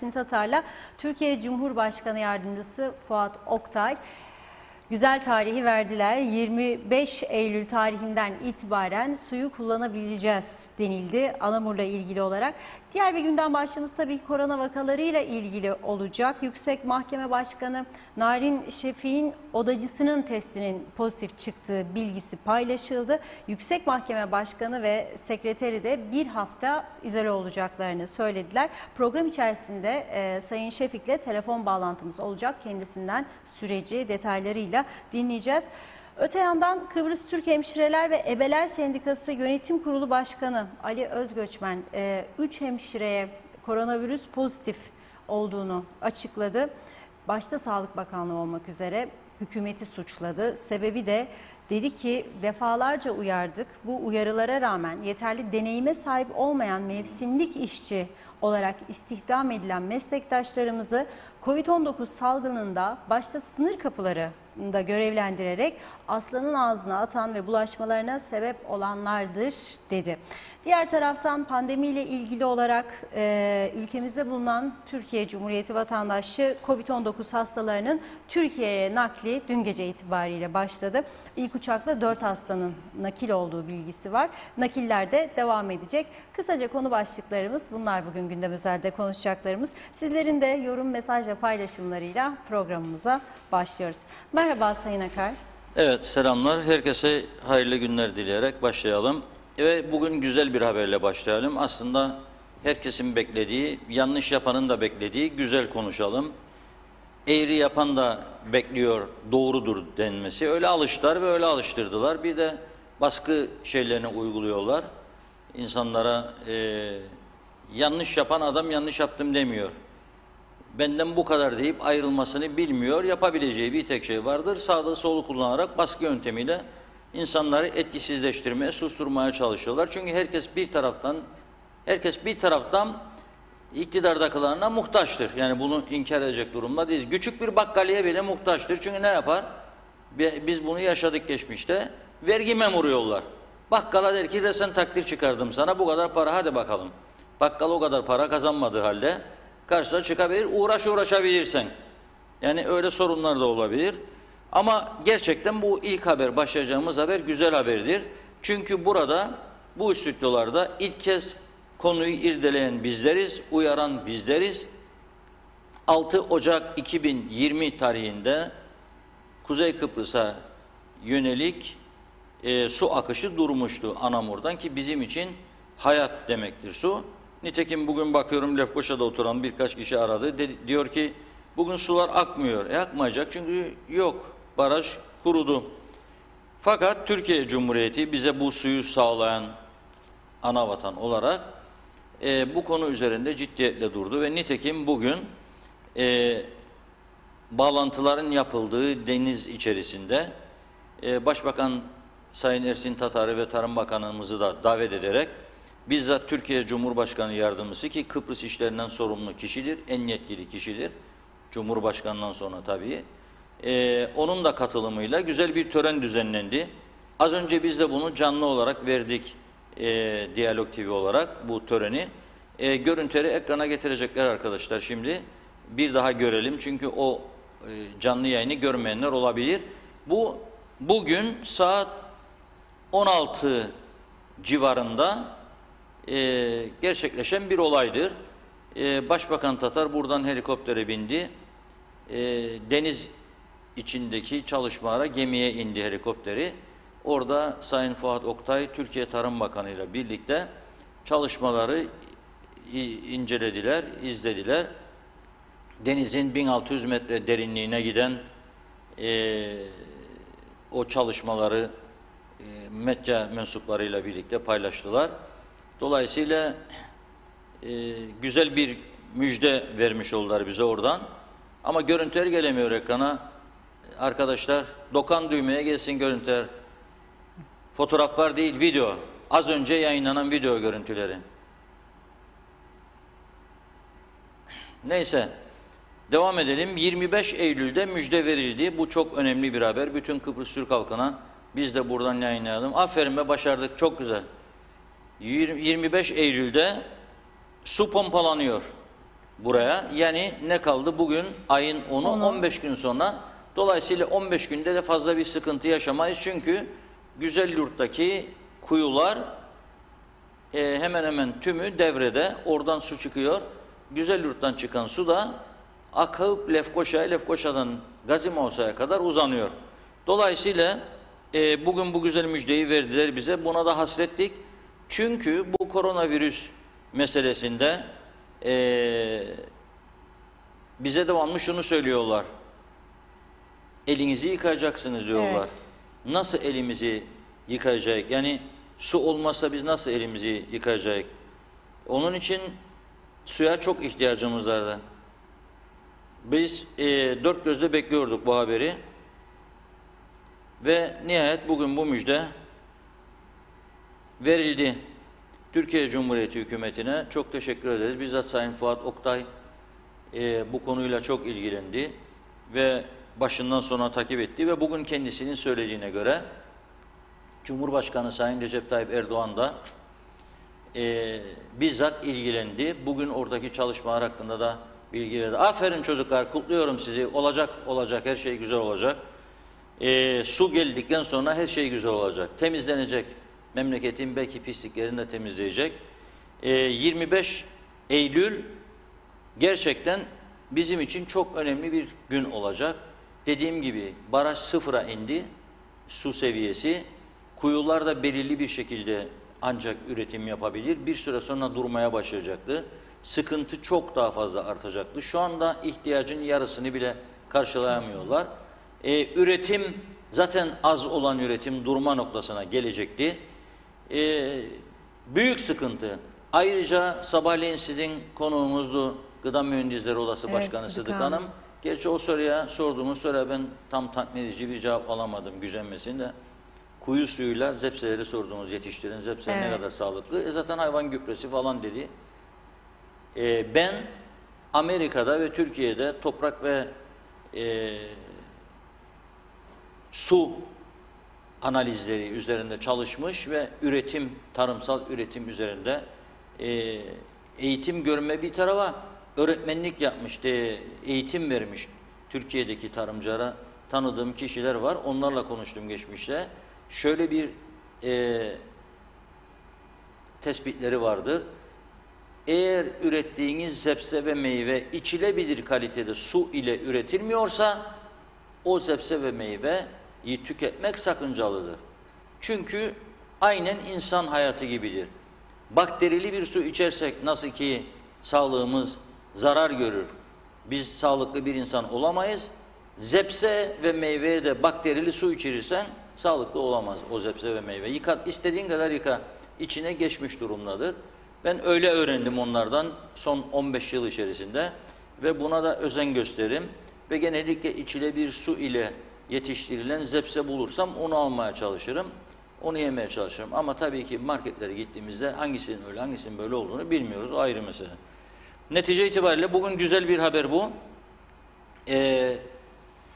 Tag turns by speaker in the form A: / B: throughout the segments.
A: Tatar'la Türkiye Cumhurbaşkanı Yardımcısı Fuat Oktay güzel tarihi verdiler. 25 Eylül tarihinden itibaren suyu kullanabileceğiz denildi Anamur'la ilgili olarak. Diğer bir gündem başlığımız tabii korona vakalarıyla ilgili olacak. Yüksek Mahkeme Başkanı Narin Şefik'in odacısının testinin pozitif çıktığı bilgisi paylaşıldı. Yüksek Mahkeme Başkanı ve sekreteri de bir hafta izole olacaklarını söylediler. Program içerisinde Sayın Şefik'le telefon bağlantımız olacak. Kendisinden süreci detaylarıyla dinleyeceğiz. Öte yandan Kıbrıs Türk Hemşireler ve Ebeler Sendikası Yönetim Kurulu Başkanı Ali Özgöçmen 3 hemşireye koronavirüs pozitif olduğunu açıkladı. Başta Sağlık Bakanlığı olmak üzere hükümeti suçladı. Sebebi de dedi ki defalarca uyardık. Bu uyarılara rağmen yeterli deneyime sahip olmayan mevsimlik işçi olarak istihdam edilen meslektaşlarımızı Covid-19 salgınında başta sınır kapılarında görevlendirerek aslanın ağzına atan ve bulaşmalarına sebep olanlardır dedi. Diğer taraftan pandemiyle ilgili olarak ülkemizde bulunan Türkiye Cumhuriyeti vatandaşı Covid-19 hastalarının Türkiye'ye nakli dün gece itibariyle başladı. İlk uçakla 4 hastanın nakil olduğu bilgisi var. Nakiller de devam edecek. Kısaca konu başlıklarımız bunlar, bugün gündem özelde konuşacaklarımız. Sizlerin de yorum, mesaj ve paylaşımlarıyla programımıza başlıyoruz. Merhaba Sayın Akar.
B: Evet, selamlar. Herkese hayırlı günler dileyerek başlayalım. Ve bugün güzel bir haberle başlayalım. Aslında herkesin beklediği, yanlış yapanın da beklediği güzel konuşalım. Eğri yapan da bekliyor doğrudur denmesi. Öyle alıştılar ve öyle alıştırdılar. Bir de baskı şeylerini uyguluyorlar. İnsanlara yanlış yapan adam yanlış yaptım demiyor. Benden bu kadar deyip ayrılmasını bilmiyor. Yapabileceği bir tek şey vardır. Sağda solu kullanarak baskı yöntemiyle insanları etkisizleştirmeye, susturmaya çalışıyorlar. Çünkü herkes bir taraftan iktidardakilerine muhtaçtır. Yani bunu inkar edecek durumda değiliz. Küçük bir bakkaliye bile muhtaçtır. Çünkü ne yapar? Biz bunu yaşadık geçmişte. Vergi memuru yollar. Bakkala der ki sen takdir çıkardım sana, bu kadar para, hadi bakalım. Bakkal o kadar para kazanmadığı halde karşısına çıkabilir, uğraşabilirsen. Yani öyle sorunlar da olabilir. Ama gerçekten bu ilk haber, başlayacağımız haber güzel haberdir. Çünkü burada, bu stüdyolarda ilk kez konuyu irdeleyen bizleriz, uyaran bizleriz. 6 Ocak 2020 tarihinde Kuzey Kıbrıs'a yönelik su akışı durmuştu Anamur'dan, ki bizim için hayat demektir su. Nitekim bugün bakıyorum Lefkoşa'da oturan birkaç kişi aradı. Diyor ki bugün sular akmıyor. Akmayacak çünkü yok. Baraj kurudu. Fakat Türkiye Cumhuriyeti bize bu suyu sağlayan anavatan olarak bu konu üzerinde ciddiyetle durdu ve nitekim bugün bağlantıların yapıldığı deniz içerisinde Başbakan Sayın Ersin Tatar'ı ve Tarım Bakanımızı da davet ederek bizzat Türkiye Cumhurbaşkanı Yardımcısı, ki Kıbrıs işlerinden sorumlu kişidir, en yetkili kişidir, Cumhurbaşkanından sonra tabii, onun da katılımıyla güzel bir tören düzenlendi. Az önce biz de bunu canlı olarak verdik, Diyalog TV olarak bu töreni. Görüntüleri ekrana getirecekler arkadaşlar şimdi. Bir daha görelim çünkü o canlı yayını görmeyenler olabilir. Bugün saat 16 civarında gerçekleşen bir olaydır. Başbakan Tatar buradan helikoptere bindi. Deniz içindeki çalışmalara gemiye indi helikopteri. Orada Sayın Fuat Oktay, Türkiye Tarım Bakanı ile birlikte çalışmaları incelediler, izlediler. Denizin 1600 metre derinliğine giden o çalışmaları medya mensuplarıyla birlikte paylaştılar. Dolayısıyla güzel bir müjde vermiş oldular bize oradan. Ama görüntüler gelemiyor ekrana. Arkadaşlar dokan düğmeye gelsin görüntüler. Fotoğraflar değil, video. Az önce yayınlanan video görüntüleri. Neyse, devam edelim. 25 Eylül'de müjde verildi. Bu çok önemli bir haber. Bütün Kıbrıs Türk halkına biz de buradan yayınlayalım. Aferin be, başardık, çok güzel. 25 Eylül'de su pompalanıyor. buraya. Yani ne kaldı? Bugün ayın 10'u, 15 gün sonra. Dolayısıyla 15 günde de fazla bir sıkıntı yaşamayız. Çünkü Güzelyurt'taki kuyular hemen hemen tümü devrede. Oradan su çıkıyor. Güzelyurt'tan çıkan su da akıp Lefkoşa'ya, Lefkoşa'dan Gazimavsa'ya kadar uzanıyor. Dolayısıyla bugün bu güzel müjdeyi verdiler bize. Buna da hasrettik. Çünkü bu koronavirüs meselesinde bize devamlı şunu söylüyorlar. Elinizi yıkayacaksınız diyorlar.
A: Evet.
B: Nasıl elimizi yıkayacak? Yani su olmazsa biz nasıl elimizi yıkayacak? Onun için suya çok ihtiyacımız vardı. Biz dört gözle bekliyorduk bu haberi. Ve nihayet bugün bu müjde verildi. Türkiye Cumhuriyeti hükümetine çok teşekkür ederiz. Bizzat Sayın Fuat Oktay bu konuyla çok ilgilendi ve başından sona takip etti ve bugün kendisinin söylediğine göre Cumhurbaşkanı Sayın Recep Tayyip Erdoğan da bizzat ilgilendi. Bugün oradaki çalışmalar hakkında da bilgi verdi. Aferin çocuklar, kutluyorum sizi. Olacak, her şey güzel olacak. Su geldikten sonra her şey güzel olacak. Temizlenecek. Memleketin belki pisliklerini de temizleyecek. 25 Eylül gerçekten bizim için çok önemli bir gün olacak. Dediğim gibi baraj sıfıra indi, su seviyesi. Kuyular da belirli bir şekilde ancak üretim yapabilir. Bir süre sonra durmaya başlayacaktı. Sıkıntı çok daha fazla artacaktı. Şu anda ihtiyacın yarısını bile karşılayamıyorlar. Üretim zaten az olan üretim durma noktasına gelecekti. Büyük sıkıntı. Ayrıca sabahleyin sizin konuğumuzdu Gıda Mühendisleri Odası Başkanı Sıdık Hanım. Gerçi o sorduğumuz soruya ben tam tatmin edici bir cevap alamadım gücenmesinde. Kuyu suyuyla zepseleri sorduğumuz yetiştirin. Zepse ne kadar sağlıklı? Zaten hayvan gübresi falan dedi. Ben Amerika'da ve Türkiye'de toprak ve su analizleri üzerinde çalışmış ve üretim, tarımsal üretim üzerinde eğitim görme bir tarafa öğretmenlik yapmış, eğitim vermiş Türkiye'deki tarımcılara tanıdığım kişiler var. Onlarla konuştum geçmişte. Şöyle bir tespitleri vardır. Eğer ürettiğiniz sebze ve meyve içilebilir kalitede su ile üretilmiyorsa o sebze ve meyveyi tüketmek sakıncalıdır. Çünkü aynen insan hayatı gibidir. Bakterili bir su içersek nasıl ki sağlığımız zarar görür. Biz sağlıklı bir insan olamayız. Zepse ve meyveye de bakterili su içirirsen sağlıklı olamaz o zepse ve meyve. İstediğin kadar yıka. İçine geçmiş durumdadır. Ben öyle öğrendim onlardan son 15 yıl içerisinde ve buna da özen gösteririm. Ve genellikle içilebilir su ile yetiştirilen zepse bulursam onu almaya çalışırım. Onu yemeye çalışırım. Ama tabii ki marketlere gittiğimizde hangisinin öyle hangisinin böyle olduğunu bilmiyoruz. O ayrı mesele. Netice itibariyle bugün güzel bir haber bu.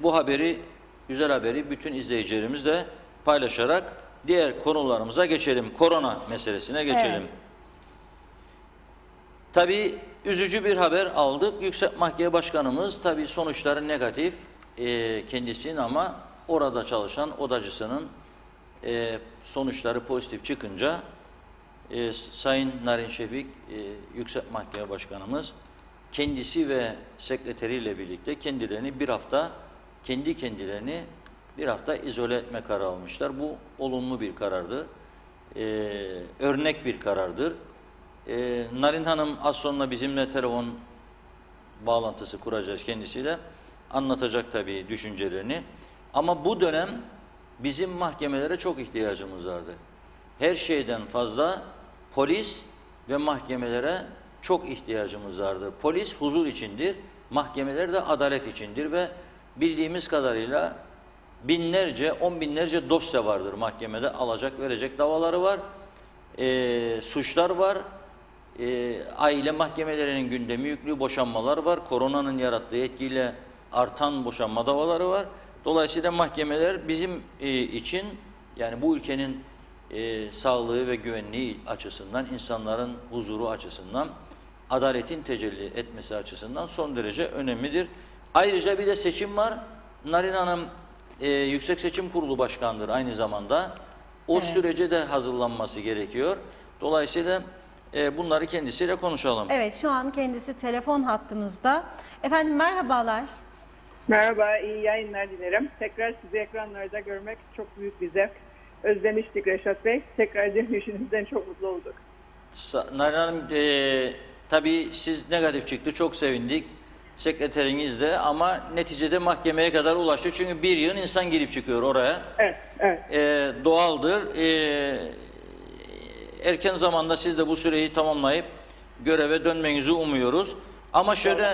B: Bu haberi, güzel haberi bütün izleyicilerimizle paylaşarak diğer konularımıza geçelim. Korona meselesine geçelim. Evet. Tabii üzücü bir haber aldık. Yüksek Mahkeme Başkanımız tabii sonuçları negatif kendisinin ama orada çalışan odacısının sonuçları pozitif çıkınca Sayın Narin Şefik Yüksek Mahkeme Başkanımız kendisi ve sekreteriyle birlikte kendilerini bir hafta izole etme kararı almışlar. Bu olumlu bir karardır. Örnek bir karardır. Narin Hanım az sonra bizimle telefon bağlantısı kuracağız kendisiyle. Anlatacak tabii düşüncelerini. Ama bu dönem bizim mahkemelere çok ihtiyacımız vardı. Her şeyden fazla polis ve mahkemelere çok ihtiyacımız vardır. Polis huzur içindir, mahkemeler de adalet içindir ve bildiğimiz kadarıyla on binlerce dosya vardır mahkemede. Alacak verecek davaları var, suçlar var. Aile mahkemelerinin gündemi yüklü boşanmalar var. Koronanın yarattığı etkiyle artan boşanma davaları var. Dolayısıyla mahkemeler bizim için yani bu ülkenin sağlığı ve güvenliği açısından, insanların huzuru açısından adaletin tecelli etmesi açısından son derece önemlidir. Ayrıca bir de seçim var. Narin Hanım Yüksek Seçim Kurulu Başkanı'dır aynı zamanda. O sürece de hazırlanması gerekiyor. Dolayısıyla bunları kendisiyle konuşalım.
A: Evet, şu an kendisi telefon hattımızda. Efendim merhabalar.
C: Merhaba, iyi yayınlar dilerim. Tekrar sizi ekranlarda görmek çok büyük bir zevk. Özlemiştik Reşat Bey. Tekrar dönüşünüzden çok mutlu olduk.
B: Narin Hanım, tabii siz negatif çıktı, çok sevindik. Sekreteriniz de, ama neticede mahkemeye kadar ulaştı. Çünkü bir yığın insan girip çıkıyor oraya.
C: Evet, evet.
B: Doğaldır. Erken zamanda siz de bu süreyi tamamlayıp göreve dönmenizi umuyoruz. Ama şöyle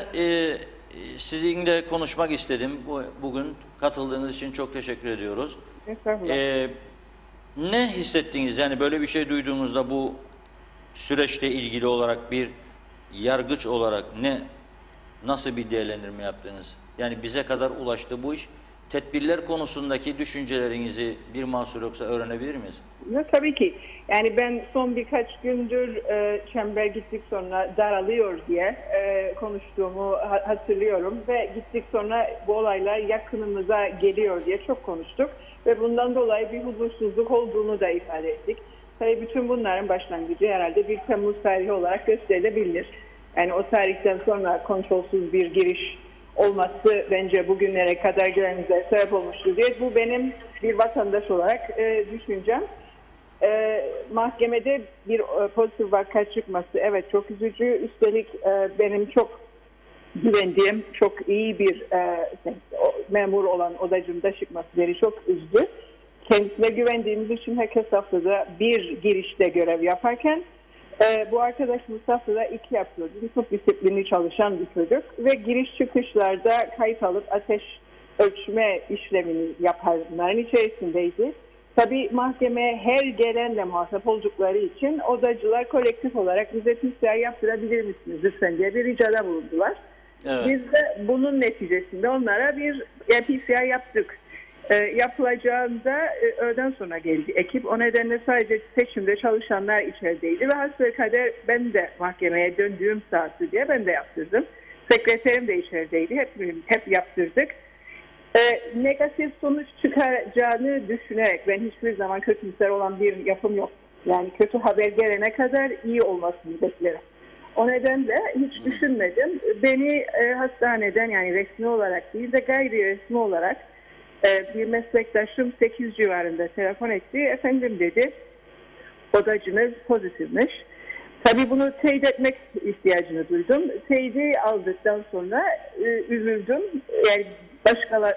B: sizinle konuşmak istedim. Bugün katıldığınız için çok teşekkür ediyoruz.
C: Estağfurullah.
B: Ne hissettiniz? Yani böyle bir şey duyduğunuzda, bu süreçle ilgili olarak bir yargıç olarak nasıl bir değerlendirme yaptınız? Yani bize kadar ulaştı bu iş. Tedbirler konusundaki düşüncelerinizi bir mahsur yoksa öğrenebilir miyiz?
C: Ya, tabii ki. Yani ben son birkaç gündür çember gittik sonra daralıyor diye konuştuğumu hatırlıyorum ve gittik sonra bu olaylar yakınımıza geliyor diye çok konuştuk ve bundan dolayı bir huzursuzluk olduğunu da ifade ettik. Tabii bütün bunların başlangıcı herhalde 1 Temmuz tarihi olarak gösterilebilir. Yani o tarihten sonra kontrolsüz bir giriş olması bence bugünlere kadar gelmemize sebep olmuştur diye. Bu benim bir vatandaş olarak düşüncem. Mahkemede bir pozitif vaka çıkması evet çok üzücü. Üstelik benim çok güvendiğim, çok iyi bir memur olan odacım da çıkması beni çok üzdü. Kendisine güvendiğimiz için herkes haftada bir girişte görev yaparken bu arkadaşımız haftada 2 yapıyordu. Çok disiplinli çalışan bir çocuk ve giriş çıkışlarda kayıt alıp ateş ölçme işlemini yapanların içerisindeydi. Tabii mahkemeye her gelenle muhatap oldukları için odacılar kolektif olarak bize PCR yaptırabilir misiniz lütfen diye bir ricada bulundular.
B: Evet.
C: Biz de bunun neticesinde onlara bir PCR yaptık. Yapılacağında öğleden sonra geldi ekip. O nedenle sadece seçimde çalışanlar içerideydi ve hasbelkader ben de mahkemeye döndüğüm saati diye ben de yaptırdım. Sekreterim de içerideydi. Hep yaptırdık. Negatif sonuç çıkaracağını düşünerek, ben hiçbir zaman kötümser olan bir yapım yok. Yani kötü haber gelene kadar iyi olmasını beklerim. O nedenle hiç düşünmedim. Beni hastaneden, yani resmi olarak değil de gayri resmi olarak bir meslektaşım 8 civarında telefon etti. Efendim dedi, odacınız pozitifmiş. Tabii bunu teyit etmek ihtiyacını duydum. Teyidi aldıktan sonra üzüldüm. Yani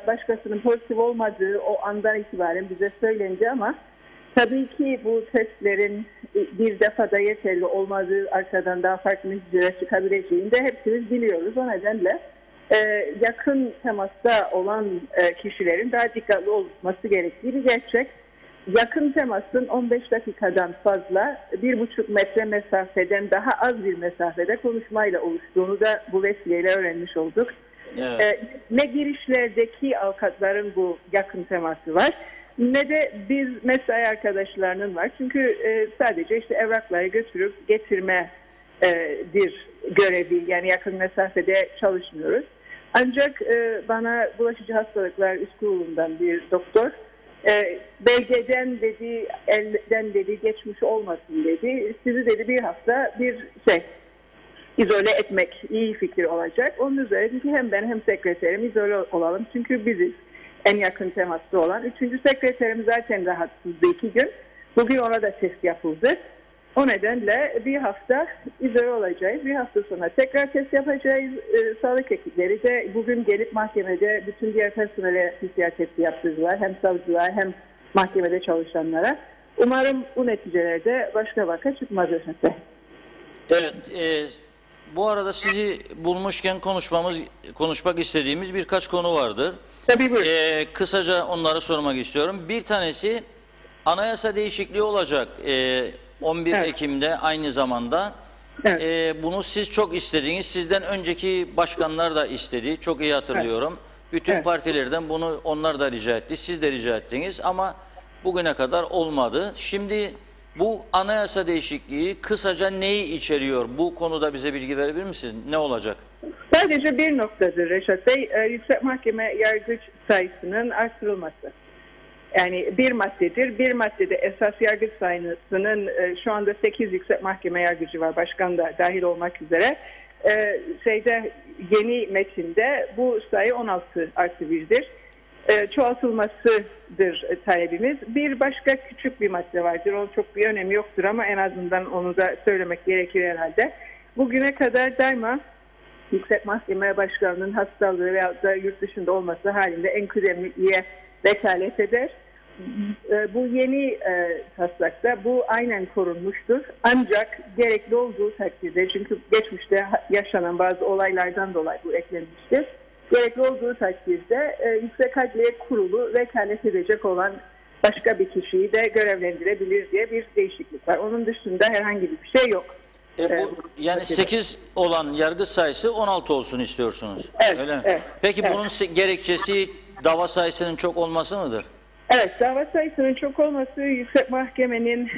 C: başkasının pozitif olmadığı o andan itibaren bize söylendi ama tabii ki bu testlerin bir defada yeterli olmadığı, arkadan daha farklı neticeler çıkabileceğini de hepimiz biliyoruz. O nedenle yakın temasta olan kişilerin daha dikkatli olması gerektiği bir gerçek. Yakın temasın 15 dakikadan fazla 1,5 metre mesafeden daha az bir mesafede konuşmayla oluştuğunu da bu vesileyle öğrenmiş olduk.
B: Evet.
C: Ne girişlerdeki avukatların bu yakın teması var ne de biz mesai arkadaşlarının var. Çünkü sadece işte evrakları götürüp getirmedir görevi, yani yakın mesafede çalışmıyoruz. Ancak bana bulaşıcı hastalıklar üst kurulundan bir doktor belgeden dedi, elden dedi geçmiş olmasın dedi. Sizi dedi bir hafta izole etmek iyi fikir olacak. Onun üzerine ki hem ben hem sekreterim izole olalım. Çünkü biziz en yakın temaslı olan. 3. sekreterim zaten rahatsızdı 2 gün. Bugün ona da test yapıldı. O nedenle bir hafta izole olacağız. Bir hafta sonra tekrar test yapacağız. Sağlık ekipleri de bugün gelip mahkemede bütün diğer personele PCR testi yaptırdılar. Hem savcılar hem mahkemede çalışanlara. Umarım bu neticelerde başka vaka çıkmaz.
B: Evet. Bu arada sizi bulmuşken konuşmak istediğimiz birkaç konu vardır.
C: Tabii buyurun.
B: Kısaca onları sormak istiyorum. Bir tanesi, anayasa değişikliği olacak 11
C: Evet.
B: Ekim'de aynı zamanda.
C: Evet.
B: Bunu siz çok istediniz. Sizden önceki başkanlar da istedi. Çok iyi hatırlıyorum. Bütün
C: Evet.
B: partilerden bunu onlar da rica etti. Siz de rica ettiniz ama bugüne kadar olmadı. Şimdi Bu anayasa değişikliği kısaca neyi içeriyor? Bu konuda bize bilgi verebilir misiniz? Ne olacak?
C: Sadece bir noktadır Reşat Bey, Yüksek Mahkeme yargıç sayısının artırılması. Yani bir maddedir. Bir maddede esas yargıç sayısının şu anda 8 Yüksek Mahkeme yargıcı var, başkan da dahil olmak üzere. Yeni metinde bu sayı 16 artı 1'dir. Çoğaltılmasıdır talebimiz. Bir başka küçük bir madde vardır. Onun çok bir önemi yoktur ama en azından onu da söylemek gerekir herhalde. Bugüne kadar daima Yüksek Mahkeme Başkanı'nın hastalığı veya da yurt dışında olması halinde en kıdemliye vekalet eder. Bu yeni taslakta bu aynen korunmuştur. Ancak gerekli olduğu takdirde, çünkü geçmişte yaşanan bazı olaylardan dolayı bu eklenmiştir. Gerekli olduğu takdirde Yüksek Adliye Kurulu vekalet edecek olan başka bir kişiyi de görevlendirebilir diye bir değişiklik var. Onun dışında herhangi bir şey yok.
B: Yani 8 olan yargıç sayısı 16 olsun istiyorsunuz.
C: Evet,
B: öyle mi?
C: Evet,
B: Peki
C: evet.
B: bunun gerekçesi dava sayısının çok olması mıdır?
C: Evet, dava sayısının çok olması Yüksek Mahkemenin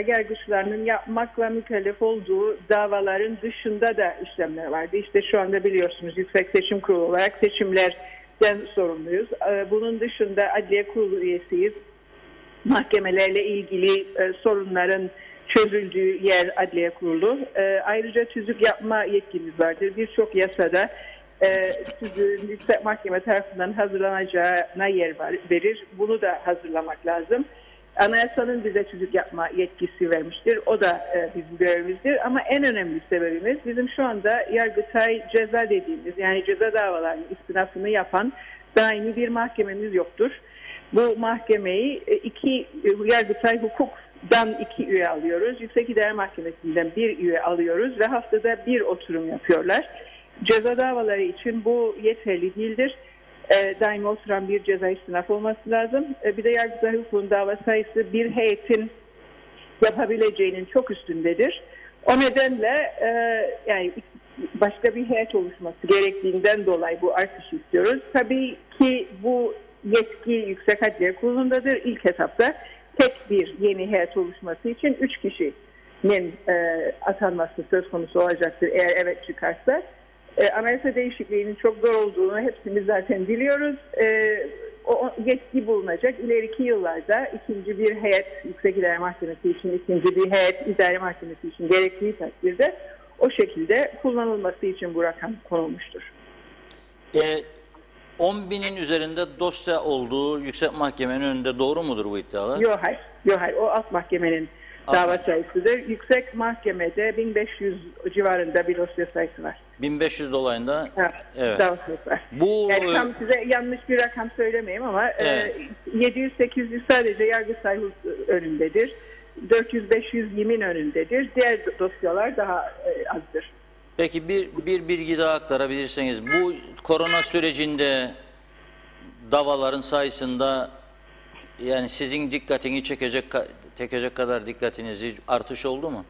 C: yargıçlarının yapmakla mükellef olduğu davaların dışında da işlemler vardı. İşte şu anda biliyorsunuz Yüksek Seçim Kurulu olarak seçimlerden sorumluyuz. Bunun dışında Adliye Kurulu üyesiyiz. Mahkemelerle ilgili sorunların çözüldüğü yer Adliye Kurulu. Ayrıca tüzük yapma yetkimiz vardır. Birçok yasada tüzüğün Yüksek Mahkeme tarafından hazırlanacağına yer verir. Bunu da hazırlamak lazım. Anayasanın bize tüzük yapma yetkisi vermiştir. O da bizim görevimizdir. Ama en önemli sebebimiz bizim şu anda Yargıtay ceza dediğimiz, yani ceza davalarının istinafını yapan daimi bir mahkememiz yoktur. Bu mahkemeyi Yargıtay Hukuk'dan 2 üye alıyoruz. Yüksek İdare Mahkemesi'nden 1 üye alıyoruz ve haftada 1 oturum yapıyorlar. Ceza davaları için bu yeterli değildir. Daimi oturan bir ceza istinaf olması lazım. Bir de Yargıtay Hukuk'un dava sayısı bir heyetin yapabileceğinin çok üstündedir. O nedenle yani başka bir heyet oluşması gerektiğinden dolayı bu artışı istiyoruz. Tabii ki bu yetki Yüksek Adliye Kurulu'ndadır. İlk etapta tek bir yeni heyet oluşması için 3 kişinin atanması söz konusu olacaktır eğer evet çıkarsa. Anayasa değişikliğinin çok zor olduğunu hepimiz zaten biliyoruz. O yetki bulunacak. İleriki yıllarda ikinci bir heyet, Yüksek İdare Mahkemesi için ikinci bir heyet, İdare Mahkemesi için gerektiği takdirde o şekilde kullanılması için bu rakam konulmuştur.
B: 10.000'in üzerinde dosya olduğu Yüksek Mahkemenin önünde doğru mudur bu iddialar?
C: Yok hayır. O alt mahkemenin dava sayısıdır. Yüksek Mahkemede 1500 civarında bir dosya sayısı var.
B: 1500 dolayında.
C: Evet. Dava sayısı var. Yani tam size yanlış bir rakam söylemeyeyim ama
B: evet.
C: 700-800 sadece Yargıtay önündedir. 400-500 yemin önündedir. Diğer dosyalar daha azdır.
B: Peki bir bilgi daha aktarabilirseniz, bu korona sürecinde davaların sayısında yani sizin dikkatini çekecek kadar dikkatinizi artış oldu mu?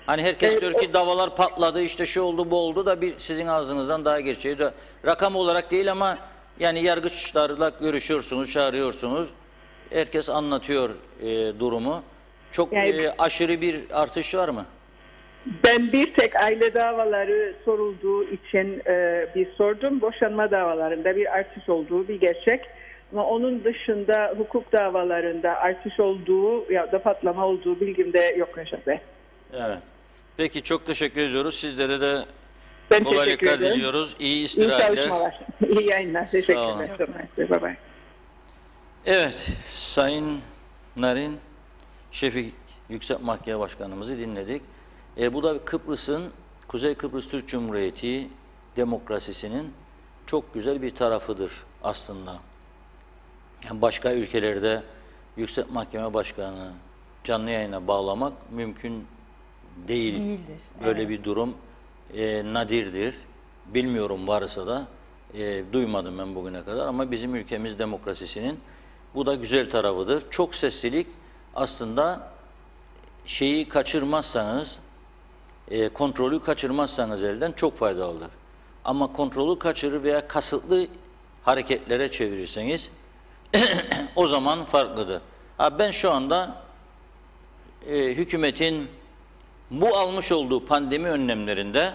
B: Hani herkes diyor ki davalar patladı, işte şu oldu bu oldu da bir sizin ağzınızdan daha gerçeği de rakam olarak değil ama yani yargıçlarla görüşüyorsunuz, çağırıyorsunuz. Herkes anlatıyor durumu. Çok aşırı bir artış var mı?
C: Ben bir tek aile davaları sorulduğu için bir sordum. Boşanma davalarında bir artış olduğu bir gerçek. Ama onun dışında hukuk davalarında artış olduğu ya da patlama olduğu bilgimde yok Reşat Bey.
B: Evet. Peki çok teşekkür ediyoruz. Sizlere de
C: ben
B: kolaylıklar diliyoruz. İyi istirahatler.
C: İyi çalışmalar. İyi yayınlar. Teşekkürler. Bye bye.
B: Evet. Sayın Narin Şefik Yüksek Mahkeme Başkanımızı dinledik. Bu da Kıbrıs'ın, Kuzey Kıbrıs Türk Cumhuriyeti demokrasisinin çok güzel bir tarafıdır aslında. Yani başka ülkelerde Yüksek Mahkeme Başkanı canlı yayına bağlamak mümkün değildir. Böyle bir durum nadirdir. Bilmiyorum varsa da duymadım ben bugüne kadar ama bizim ülkemiz demokrasisinin bu da güzel tarafıdır. Çok seslilik aslında şeyi kaçırmazsanız, kontrolü kaçırmazsanız elden çok faydalıdır. Ama kontrolü kaçırır veya kasıtlı hareketlere çevirirseniz o zaman farklıdır. Ben şu anda hükümetin bu almış olduğu pandemi önlemlerinde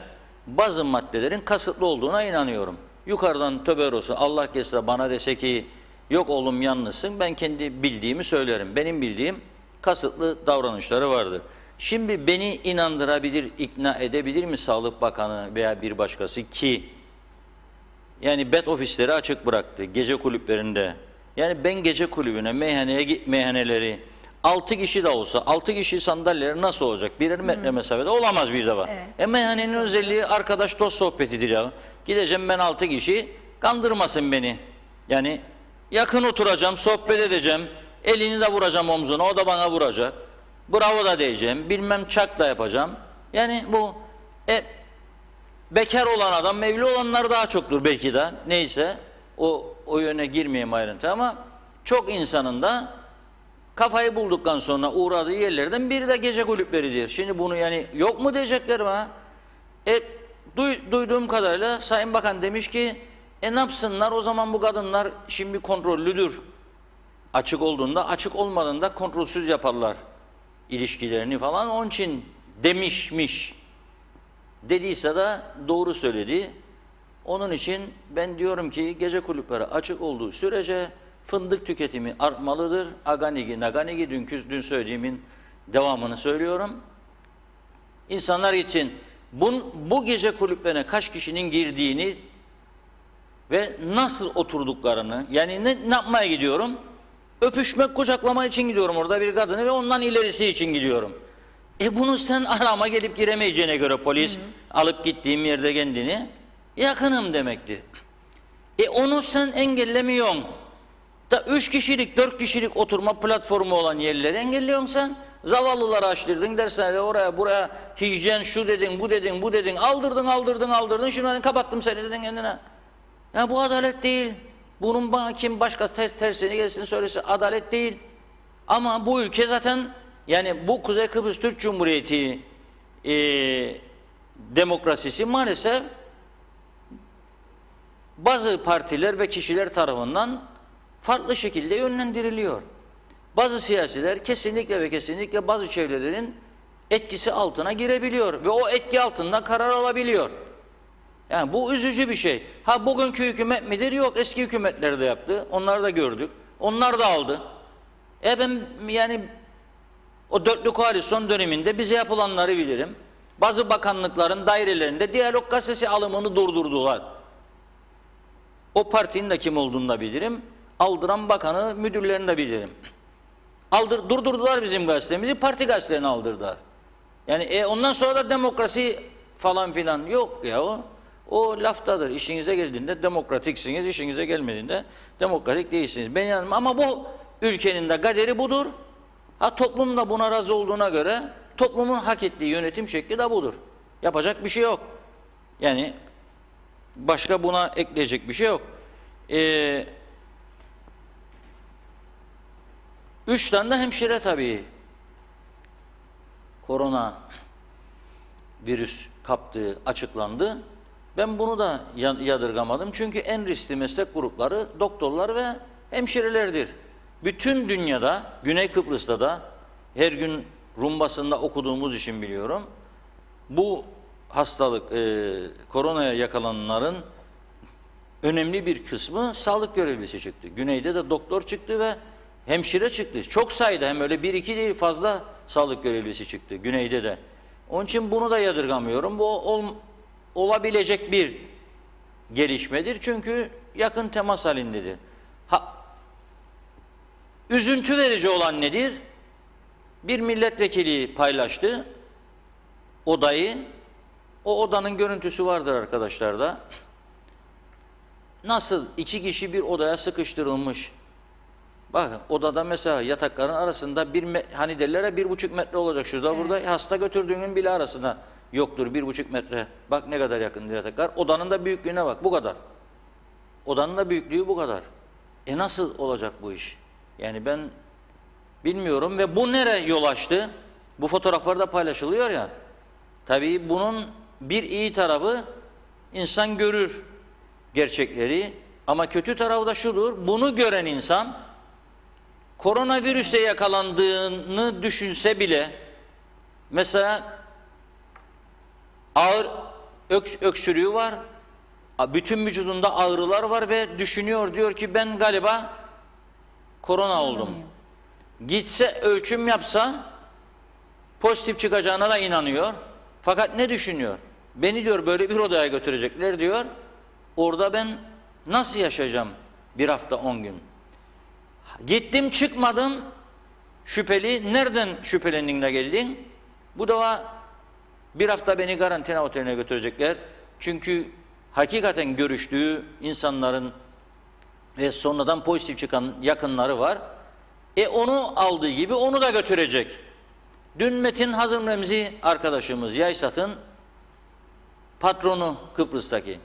B: bazı maddelerin kasıtlı olduğuna inanıyorum. Yukarıdan tövbe olsun Allah kesin bana dese ki yok oğlum yanlışsın, ben kendi bildiğimi söylerim. Benim bildiğim kasıtlı davranışları vardır. Şimdi beni inandırabilir, ikna edebilir mi Sağlık Bakanı veya bir başkası ki yani bet ofisleri açık bıraktı gece kulüplerinde. Yani ben gece kulübüne, meyhaneleri 6 kişi de olsa 6 kişi sandalyeleri nasıl olacak? Birer metre mesafede olamaz bir defa.
A: Evet.
B: Meyhanenin özelliği arkadaş dost sohbetidir ya. Gideceğim ben 6 kişi, kandırmasın beni. Yani yakın oturacağım, sohbet edeceğim. Elini de vuracağım omzuna, o da bana vuracak. Bravo da diyeceğim, bilmem çak da yapacağım. Yani bu bekar olan adam, evli olanlar daha çoktur belki de. Neyse o yöne girmeyeyim ayrıntı ama çok insanın da kafayı bulduktan sonra uğradığı yerlerden biri de gece kulüpleridir. Şimdi bunu yani yok mu diyecekler bana. Duyduğum kadarıyla Sayın Bakan demiş ki ne yapsınlar o zaman bu kadınlar şimdi kontrollüdür. Açık olduğunda, açık olmadığında kontrolsüz yaparlar ilişkilerini falan. Onun için demişmiş. Dediyse de doğru söyledi. Onun için ben diyorum ki gece kulüpleri açık olduğu sürece fındık tüketimi artmalıdır. Aganigi, naganigi dün söylediğimin devamını söylüyorum. İnsanlar için bu gece kulüplerine kaç kişinin girdiğini ve nasıl oturduklarını, yani ne yapmaya gidiyorum? Öpüşmek, kucaklama için gidiyorum orada bir kadını ve ondan ilerisi için gidiyorum. Bunu sen arama gelip giremeyeceğine göre polis alıp gittiğim yerde kendini yakınım demektir. Onu sen engellemiyorsun. Da 3 kişilik, 4 kişilik oturma platformu olan yerleri engelliyorsun sen. Zavallıları açtırdın, dershanede oraya buraya hijyen şu dedin, bu dedin, bu dedin. Aldırdın. Şimdi kapattım seni dedin kendine. Ya bu adalet değil. Bunun bana kim başka tersini gelsin söylesin adalet değil. Ama bu ülke zaten yani bu Kuzey Kıbrıs Türk Cumhuriyeti demokrasisi maalesef bazı partiler ve kişiler tarafından farklı şekilde yönlendiriliyor. Bazı siyasiler kesinlikle ve kesinlikle bazı çevrelerin etkisi altına girebiliyor ve o etki altında karar alabiliyor. Yani bu üzücü bir şey. Ha bugünkü hükümet midir? Yok, eski hükümetler de yaptı. Onları da gördük. Onlar da aldı. Ben yani o dörtlü koalisyon döneminde bize yapılanları bilirim. Bazı bakanlıkların dairelerinde Diyalog Gazetesi alımını durdurdular. O partinin de kim olduğunu da bilirim. Aldıran bakanı, müdürlerini de bilirim. Durdurdular bizim gazetemizi, parti gazetelerini aldırdılar. Yani ondan sonra da demokrasi falan filan yok ya o. O laftadır. İşinize geldiğinde demokratiksiniz, işinize gelmediğinde demokratik değilsiniz. Ben yanım ama bu ülkenin de kaderi budur. Ha toplum da buna razı olduğuna göre toplumun hak ettiği yönetim şekli de budur. Yapacak bir şey yok. Yani başka buna ekleyecek bir şey yok. 3 tane de hemşire tabii korona virüs kaptığı açıklandı. Ben bunu da yadırgamadım. Çünkü en riskli meslek grupları doktorlar ve hemşirelerdir. Bütün dünyada, Güney Kıbrıs'ta da her gün Rum basında okuduğumuz için biliyorum. Bu hastalık, koronaya yakalananların önemli bir kısmı sağlık görevlisi çıktı. Güneyde de doktor çıktı ve hemşire çıktı. Çok sayıda, hem öyle bir iki değil fazla sağlık görevlisi çıktı Güneyde de. Onun için bunu da yadırgamıyorum. Bu olabilecek bir gelişmedir. Çünkü yakın temas halindedir. Üzüntü verici olan nedir? Bir milletvekili paylaştı odayı. O odanın görüntüsü vardır arkadaşlar da. Nasıl 2 kişi bir odaya sıkıştırılmış. Bakın odada mesela yatakların arasında hani derler ya 1,5 metre olacak şurada evet. Burada hasta götürdüğünün bile arasında yoktur 1,5 metre. Bak ne kadar yakın yataklar. Odanın da büyüklüğüne bak bu kadar. Odanın da büyüklüğü bu kadar. Nasıl olacak bu iş? Yani ben bilmiyorum ve bu nereye yol açtı? Bu fotoğraflar da paylaşılıyor ya. Tabii bunun bir iyi tarafı insan görür gerçekleri ama kötü tarafı da şudur. Bunu gören insan koronavirüse yakalandığını düşünse bile mesela ağır öksürüğü var, bütün vücudunda ağrılar var ve düşünüyor, diyor ki ben galiba korona oldum. Gitse ölçüm yapsa pozitif çıkacağına da inanıyor. Fakat ne düşünüyor? Beni diyor böyle bir odaya götürecekler diyor. Orada ben nasıl yaşayacağım bir hafta 10 gün? Gittim çıkmadım. Şüpheli. Nereden şüphelendiğinde geldin? Bu defa bir hafta beni karantina oteline götürecekler. Çünkü hakikaten görüştüğü insanların ve sonradan pozitif çıkan yakınları var. Onu aldığı gibi onu da götürecek. Dün Metin Hazım Remzi arkadaşımız Yaysat'ın patronu Kıbrıs'taki.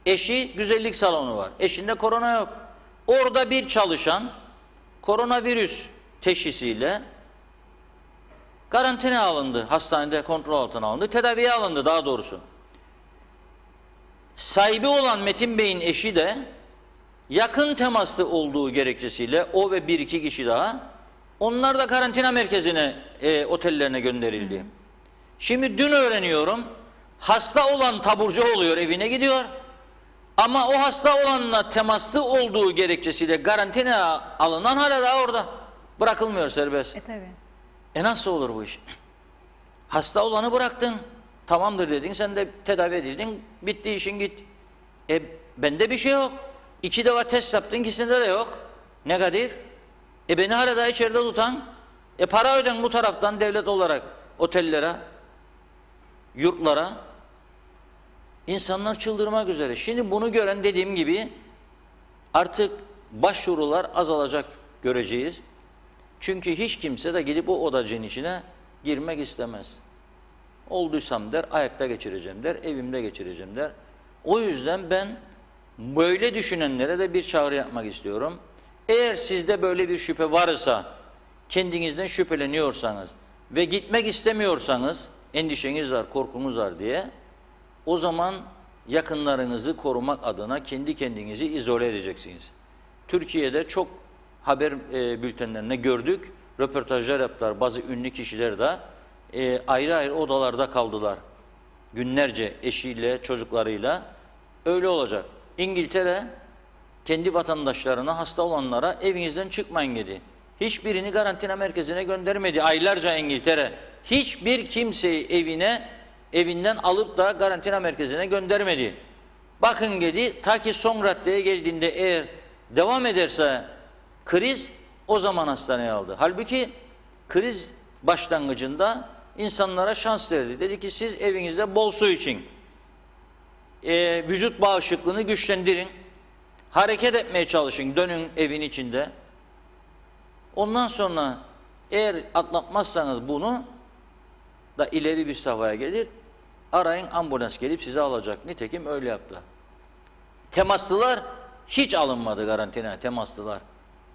B: Eşi güzellik salonu var. Eşinde korona yok. Orada bir çalışan koronavirüs teşhisiyle karantina alındı. Hastanede kontrol altına alındı. Tedaviye alındı daha doğrusu. Sahibi olan Metin Bey'in eşi de yakın temaslı olduğu gerekçesiyle o ve bir iki kişi daha onlar da karantina merkezine, otellerine gönderildi. Şimdi dün öğreniyorum, hasta olan taburcu oluyor, evine gidiyor. Ama o hasta olanla temaslı olduğu gerekçesiyle karantina alınan hala daha orada. Bırakılmıyor serbest.
A: Tabii.
B: Nasıl olur bu iş? Hasta olanı bıraktın, tamamdır dedin, sen de tedavi edildin, bitti işin git. Bende bir şey yok. 2 defa test yaptın, ikisinde de yok. Negatif. Beni hala daha içeride tutan, para öden bu taraftan devlet olarak otellere, yurtlara. İnsanlar çıldırmak üzere. Şimdi bunu gören dediğim gibi artık başvurular azalacak göreceğiz. Çünkü hiç kimse de gidip o odacığın içine girmek istemez. Olduysam der, ayakta geçireceğim der, evimde geçireceğim der. O yüzden ben böyle düşünenlere de bir çağrı yapmak istiyorum. Eğer sizde böyle bir şüphe varsa, kendinizden şüpheleniyorsanız ve gitmek istemiyorsanız, endişeniz var, korkunuz var diye, o zaman yakınlarınızı korumak adına kendi kendinizi izole edeceksiniz. Türkiye'de çok haber bültenlerinde gördük, röportajlar yaptılar, bazı ünlü kişiler de ayrı ayrı odalarda kaldılar. Günlerce eşiyle, çocuklarıyla. Öyle olacak. İngiltere kendi vatandaşlarına, hasta olanlara evinizden çıkmayın dedi. Hiçbirini karantina merkezine göndermedi. Aylarca İngiltere hiçbir kimseyi evinden alıp da karantina merkezine göndermedi. Bakın dedi, ta ki son raddeye geldiğinde eğer devam ederse kriz, o zaman hastaneye aldı. Halbuki kriz başlangıcında insanlara şans verdi. Dedi ki siz evinizde bol su için, vücut bağışıklığını güçlendirin, hareket etmeye çalışın, dönün evin içinde. Ondan sonra eğer atlatmazsanız bunu da ileri bir safhaya gelir, arayın, ambulans gelip sizi alacak. Nitekim öyle yaptı. Temaslılar hiç alınmadı karantinaya, temaslılar.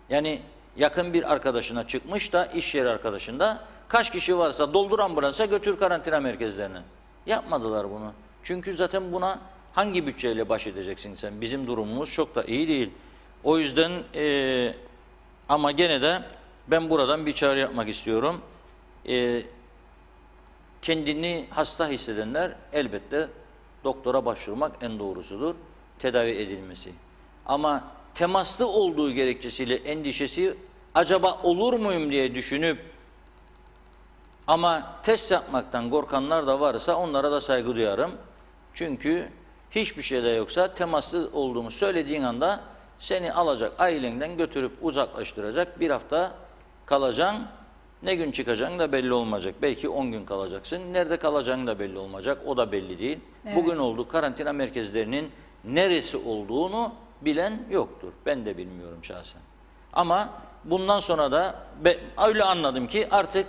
B: Yani yakın bir arkadaşına çıkmış da, iş yeri arkadaşında, kaç kişi varsa doldur ambulansa götür karantina merkezlerine. Yapmadılar bunu. Çünkü zaten buna hangi bütçeyle baş edeceksin sen? Bizim durumumuz çok da iyi değil. O yüzden ama gene de ben buradan bir çağrı yapmak istiyorum. Kendini hasta hissedenler elbette doktora başvurmak en doğrusudur. Tedavi edilmesi. Ama temaslı olduğu gerekçesiyle endişesi, acaba olur muyum diye düşünüp ama test yapmaktan korkanlar da varsa onlara da saygı duyarım. Çünkü hiçbir şey de yoksa temaslı olduğumu söylediğin anda seni alacak, ailenden götürüp uzaklaştıracak, bir hafta kalacaksın. Ne gün çıkacaksın da belli olmayacak. Belki 10 gün kalacaksın. Nerede kalacağın da belli olmayacak. O da belli değil. Evet. Bugün oldu karantina merkezlerinin neresi olduğunu bilen yoktur. Ben de bilmiyorum şahsen. Ama bundan sonra da öyle anladım ki artık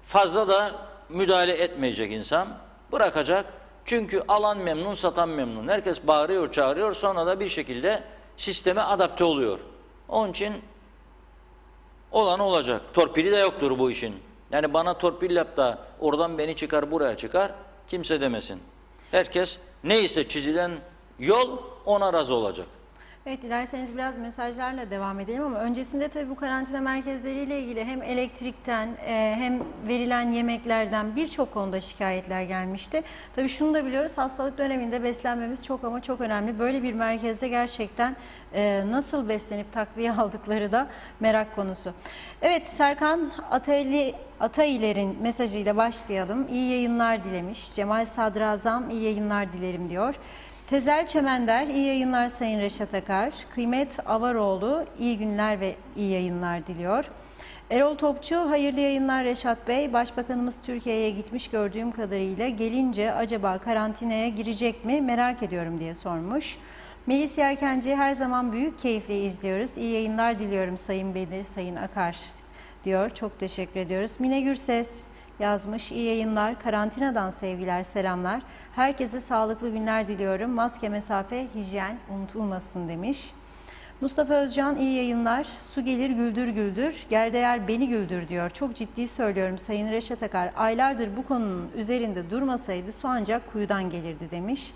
B: fazla da müdahale etmeyecek insan. Bırakacak. Çünkü alan memnun, satan memnun. Herkes bağırıyor, çağırıyor. Sonra da bir şekilde sisteme adapte oluyor. Onun için olan olacak. Torpili de yoktur bu işin. Yani bana torpil yap da oradan beni çıkar, buraya çıkar. Kimse demesin. Herkes neyse çizilen yol, ona razı olacak.
A: Evet, dilerseniz biraz mesajlarla devam edelim ama öncesinde tabii bu karantina merkezleriyle ilgili hem elektrikten hem verilen yemeklerden birçok konuda şikayetler gelmişti. Tabii şunu da biliyoruz, hastalık döneminde beslenmemiz çok ama çok önemli. Böyle bir merkezde gerçekten nasıl beslenip takviye aldıkları da merak konusu. Evet, Serkan Atayiler'in mesajıyla başlayalım. İyi yayınlar dilemiş. Cemal Sadrazam iyi yayınlar dilerim diyor. Tezel Çemender, iyi yayınlar Sayın Reşat Akar. Kıymet Avaroğlu, iyi günler ve iyi yayınlar diliyor. Erol Topçu, hayırlı yayınlar Reşat Bey. Başbakanımız Türkiye'ye gitmiş gördüğüm kadarıyla, gelince acaba karantinaya girecek mi merak ediyorum diye sormuş. Melis Yerkenci, her zaman büyük keyifle izliyoruz. İyi yayınlar diliyorum Sayın Bedir, Sayın Akar diyor. Çok teşekkür ediyoruz. Mine Gürses yazmış. İyi yayınlar. Karantinadan sevgiler, selamlar. Herkese sağlıklı günler diliyorum. Maske, mesafe, hijyen unutulmasın demiş. Mustafa Özcan, iyi yayınlar. Su gelir güldür güldür. Gerdeğer beni güldür diyor. Çok ciddi söylüyorum Sayın Reşat Akar. Aylardır bu konunun üzerinde durmasaydı su ancak kuyudan gelirdi demiş.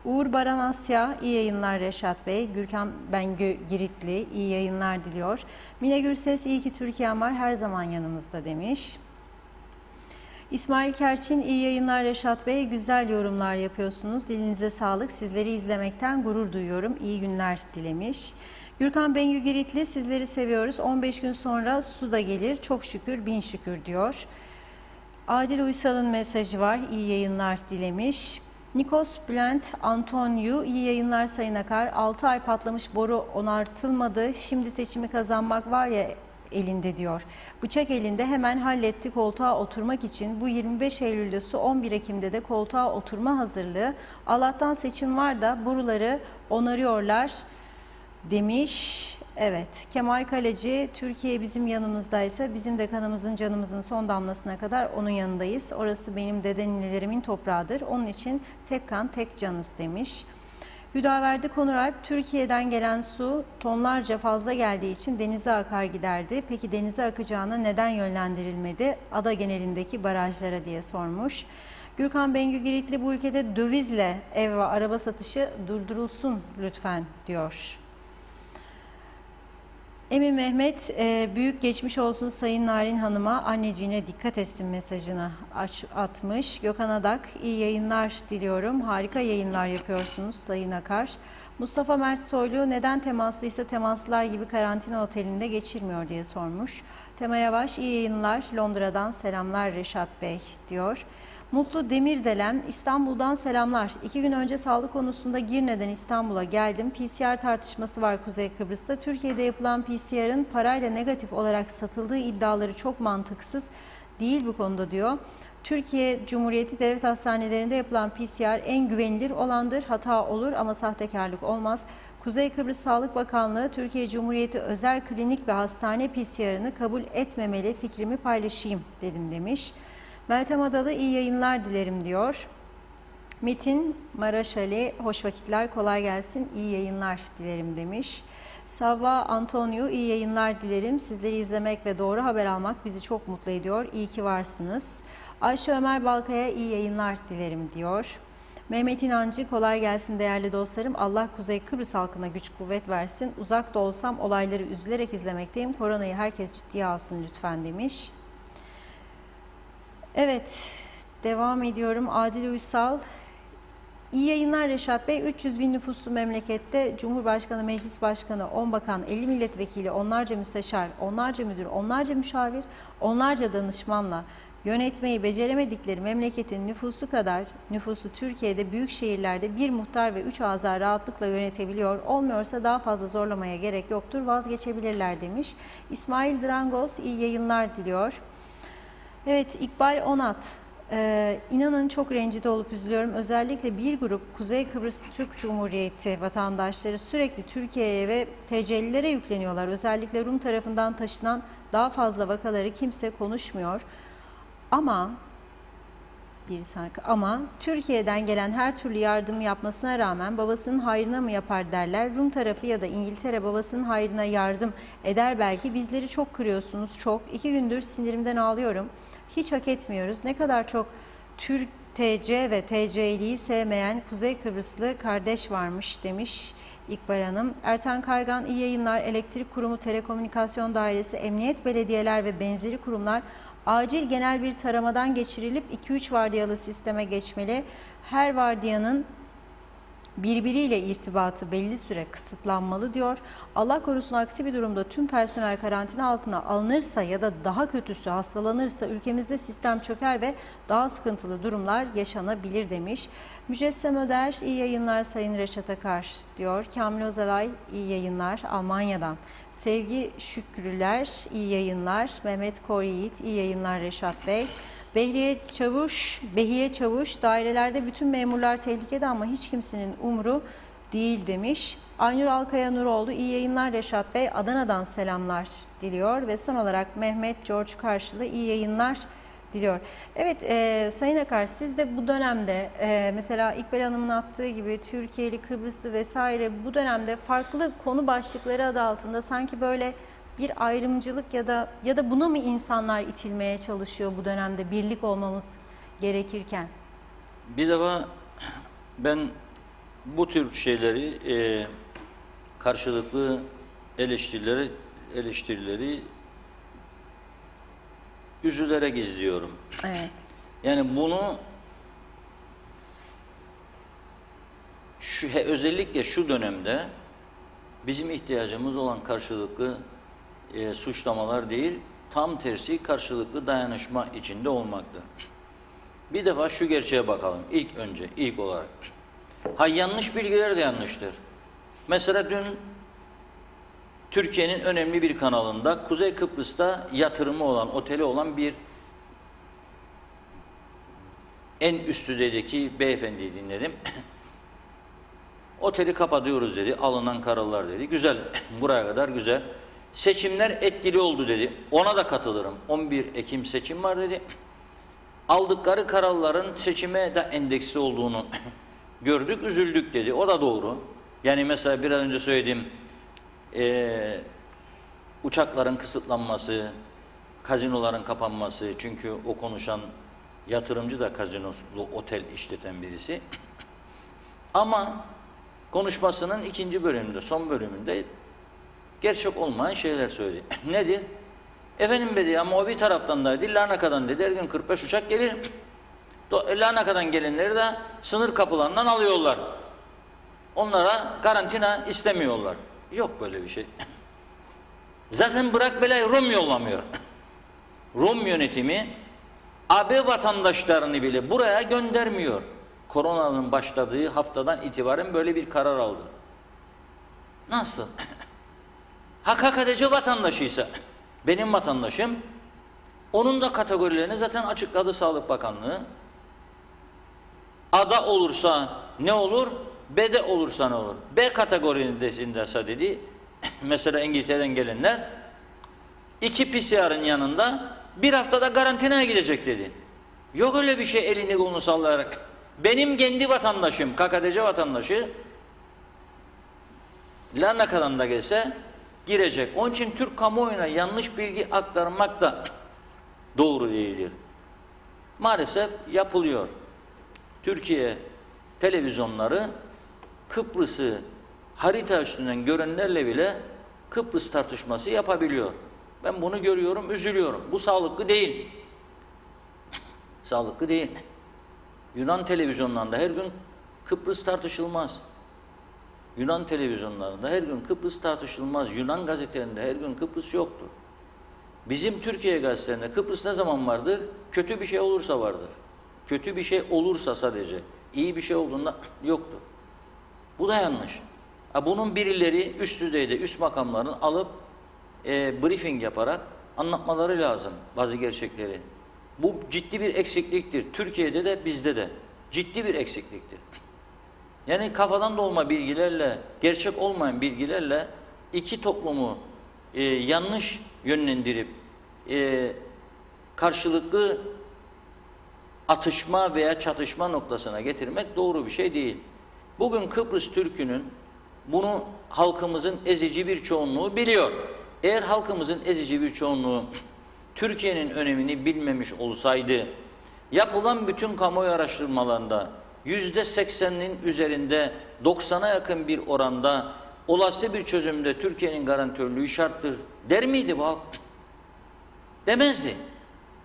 A: Uğur Baran Asya, iyi yayınlar Reşat Bey. Gürkan Bengü Giritli, iyi yayınlar diliyor. Mine Gürses, iyi ki Türkiye'm var, her zaman yanımızda demiş. İsmail Kerçin, iyi yayınlar Reşat Bey. Güzel yorumlar yapıyorsunuz. Dilinize sağlık. Sizleri izlemekten gurur duyuyorum. İyi günler dilemiş. Gürkan Bengü Giritli, sizleri seviyoruz. 15 gün sonra su da gelir. Çok şükür, bin şükür diyor. Adil Uysal'ın mesajı var. İyi yayınlar dilemiş. Nikos Bülent Antonio, iyi yayınlar Sayın Akar. 6 ay patlamış boru onartılmadı. Şimdi seçimi kazanmak var ya elinde diyor. Bıçak elinde, hemen halletti koltuğa oturmak için. Bu 25 Eylül'de su, 11 Ekim'de de koltuğa oturma hazırlığı. Allah'tan seçim var da boruları onarıyorlar demiş. Evet, Kemal Kaleci, Türkiye bizim yanımızdaysa bizim de kanımızın canımızın son damlasına kadar onun yanındayız. Orası benim dedenilerimin toprağıdır. Onun için tek kan tek canız demiş. Hüdaverdi Konuralp, Türkiye'den gelen su tonlarca fazla geldiği için denize akar giderdi. Peki denize akacağına neden yönlendirilmedi? Ada genelindeki barajlara diye sormuş. Gürkan Bengü Giritli, bu ülkede dövizle ev ve araba satışı durdurulsun lütfen diyor. Emin Mehmet, büyük geçmiş olsun Sayın Narin Hanım'a, anneciğine dikkat etsin mesajını atmış. Gökhan Adak, iyi yayınlar diliyorum. Harika yayınlar yapıyorsunuz Sayın Akar. Mustafa Mert Soylu, neden temaslıysa temaslılar gibi karantina otelinde geçirmiyor diye sormuş. Tema Yavaş, iyi yayınlar. Londra'dan selamlar Reşat Bey diyor. Mutlu Demirdelem, İstanbul'dan selamlar. 2 gün önce sağlık konusunda Girne'den İstanbul'a geldim. PCR tartışması var Kuzey Kıbrıs'ta. Türkiye'de yapılan PCR'ın parayla negatif olarak satıldığı iddiaları çok mantıksız değil bu konuda diyor. Türkiye Cumhuriyeti devlet hastanelerinde yapılan PCR en güvenilir olandır. Hata olur ama sahtekarlık olmaz. Kuzey Kıbrıs Sağlık Bakanlığı, Türkiye Cumhuriyeti özel klinik ve hastane PCR'ını kabul etmemeli, fikrimi paylaşayım dedim demiş. Meltem Adalı, iyi yayınlar dilerim diyor. Metin Maraşali, hoş vakitler, kolay gelsin, iyi yayınlar dilerim demiş. Savva Antonio, iyi yayınlar dilerim. Sizleri izlemek ve doğru haber almak bizi çok mutlu ediyor. İyi ki varsınız. Ayşe Ömer Balkaya, iyi yayınlar dilerim diyor. Mehmet İnancı, kolay gelsin değerli dostlarım. Allah Kuzey Kıbrıs halkına güç kuvvet versin. Uzak da olsam olayları üzülerek izlemekteyim. Koronayı herkes ciddiye alsın lütfen demiş. Evet, devam ediyorum. Adil Uysal, iyi yayınlar Reşat Bey. 300 bin nüfuslu memlekette Cumhurbaşkanı, Meclis Başkanı, 10 bakan, 50 milletvekili, onlarca müsteşar, onlarca müdür, onlarca müşavir, onlarca danışmanla yönetmeyi beceremedikleri memleketin nüfusu kadar nüfusu Türkiye'de büyük şehirlerde bir muhtar ve 3 azar rahatlıkla yönetebiliyor. Olmuyorsa daha fazla zorlamaya gerek yoktur, vazgeçebilirler demiş. İsmail Drangos, iyi yayınlar diliyor. Evet, İkbal Onat, inanın çok rencide olup üzülüyorum. Özellikle bir grup Kuzey Kıbrıs Türk Cumhuriyeti vatandaşları sürekli Türkiye'ye ve TC'lilere yükleniyorlar. Özellikle Rum tarafından taşınan daha fazla vakaları kimse konuşmuyor. Ama Türkiye'den gelen her türlü yardım yapmasına rağmen babasının hayrına mı yapar derler. Rum tarafı ya da İngiltere babasının hayrına yardım eder belki. Bizleri çok kırıyorsunuz, çok. 2 gündür sinirimden ağlıyorum. Hiç hak etmiyoruz. Ne kadar çok Türk TC ve TC'liyi sevmeyen Kuzey Kıbrıslı kardeş varmış demiş İkbal Hanım. Erten Kaygan, iyi yayınlar. Elektrik Kurumu, Telekomünikasyon Dairesi, Emniyet, belediyeler ve benzeri kurumlar acil genel bir taramadan geçirilip 2-3 vardiyalı sisteme geçmeli. Her vardiyanın birbiriyle irtibatı belli süre kısıtlanmalı diyor. Allah korusun aksi bir durumda tüm personel karantina altına alınırsa ya da daha kötüsü hastalanırsa ülkemizde sistem çöker ve daha sıkıntılı durumlar yaşanabilir demiş. Mücessem Öder, iyi yayınlar Sayın Reşat Akar diyor. Kamil Özalay, iyi yayınlar Almanya'dan. Sevgi Şükrüler, iyi yayınlar. Mehmet Koryiğit, iyi yayınlar Reşat Bey. Behiye Çavuş, dairelerde bütün memurlar tehlikede ama hiç kimsenin umru değil demiş. Aynur Alkaya Nuroğlu, iyi yayınlar Reşat Bey, Adana'dan selamlar diliyor. Ve son olarak Mehmet George Karşılı, iyi yayınlar diliyor. Evet Sayın Akar, siz de bu dönemde mesela İkbal Hanım'ın attığı gibi Türkiye'li, Kıbrıslı vesaire bu dönemde farklı konu başlıkları adı altında sanki böyle bir ayrımcılık ya da buna mı insanlar itilmeye çalışıyor bu dönemde birlik olmamız gerekirken?
B: Bir defa ben bu tür şeyleri karşılıklı eleştirileri üzülerek izliyorum.
A: Evet.
B: Yani bunu özellikle şu dönemde bizim ihtiyacımız olan karşılıklı suçlamalar değil, tam tersi karşılıklı dayanışma içinde olmaktır. Bir defa şu gerçeğe bakalım ilk olarak. Yanlış bilgiler de yanlıştır. Mesela dün Türkiye'nin önemli bir kanalında Kuzey Kıbrıs'ta yatırımı olan, oteli olan bir en üst düzeydeki beyefendiyi dinledim. Oteli kapatıyoruz dedi, alınan kararlar dedi. Güzel, buraya kadar güzel. Seçimler etkili oldu dedi. Ona da katılırım. 11 Ekim seçim var dedi. Aldıkları kararların seçime de endeksli olduğunu gördük, üzüldük dedi. O da doğru. Yani mesela biraz önce söylediğim uçakların kısıtlanması, kazinoların kapanması, çünkü o konuşan yatırımcı da kazinoslu otel işleten birisi. Ama konuşmasının ikinci bölümünde, son bölümünde gerçek olmayan şeyler söyledi. Nedir? Efendim dedi ama o bir taraftan da dedi, Larnaka'dan dedi her gün 45 uçak gelir. Larnaka'dan gelenleri de sınır kapılarından alıyorlar. Onlara karantina istemiyorlar. Yok böyle bir şey. Zaten bırak belayı Rum yollamıyor. Rum yönetimi AB vatandaşlarını bile buraya göndermiyor. Koronanın başladığı haftadan itibaren böyle bir karar aldı. Nasıl? KKTC vatandaşıysa benim vatandaşım, onun da kategorilerini zaten açıkladı Sağlık Bakanlığı. A'da olursa ne olur? B'de olursa ne olur? B kategorisindeyse dedi, mesela İngiltere'den gelenler 2 PCR'ın yanında bir haftada karantinaya gidecek dedi. Yok öyle bir şey elini kolunu sallayarak. Benim kendi vatandaşım, KKTC vatandaşı Larnaka'dan da gelse girecek. Onun için Türk kamuoyuna yanlış bilgi aktarmak da doğru değildir. Maalesef yapılıyor. Türkiye televizyonları Kıbrıs'ı harita üstünden görenlerle bile Kıbrıs tartışması yapabiliyor. Ben bunu görüyorum, üzülüyorum. Bu sağlıklı değil. Sağlıklı değil. Yunan televizyonlarında her gün Kıbrıs tartışılmaz. Yunan televizyonlarında her gün Kıbrıs tartışılmaz. Yunan gazetelerinde her gün Kıbrıs yoktur. Bizim Türkiye gazetelerinde Kıbrıs ne zaman vardır? Kötü bir şey olursa vardır. Kötü bir şey olursa sadece. İyi bir şey olduğunda yoktur. Bu da yanlış. Bunun birileri üst düzeyde, üst makamların alıp briefing yaparak anlatmaları lazım bazı gerçekleri. Bu ciddi bir eksikliktir. Türkiye'de de bizde de ciddi bir eksikliktir. Yani kafadan dolma bilgilerle, gerçek olmayan bilgilerle iki toplumu yanlış yönlendirip karşılıklı atışma veya çatışma noktasına getirmek doğru bir şey değil. Bugün Kıbrıs Türk'ünün bunu halkımızın ezici bir çoğunluğu biliyor. Eğer halkımızın ezici bir çoğunluğu Türkiye'nin önemini bilmemiş olsaydı, yapılan bütün kamuoyu araştırmalarında %80'inin üzerinde 90'a yakın bir oranda olası bir çözümde Türkiye'nin garantörlüğü şarttır der miydi bu halk? Demezdi.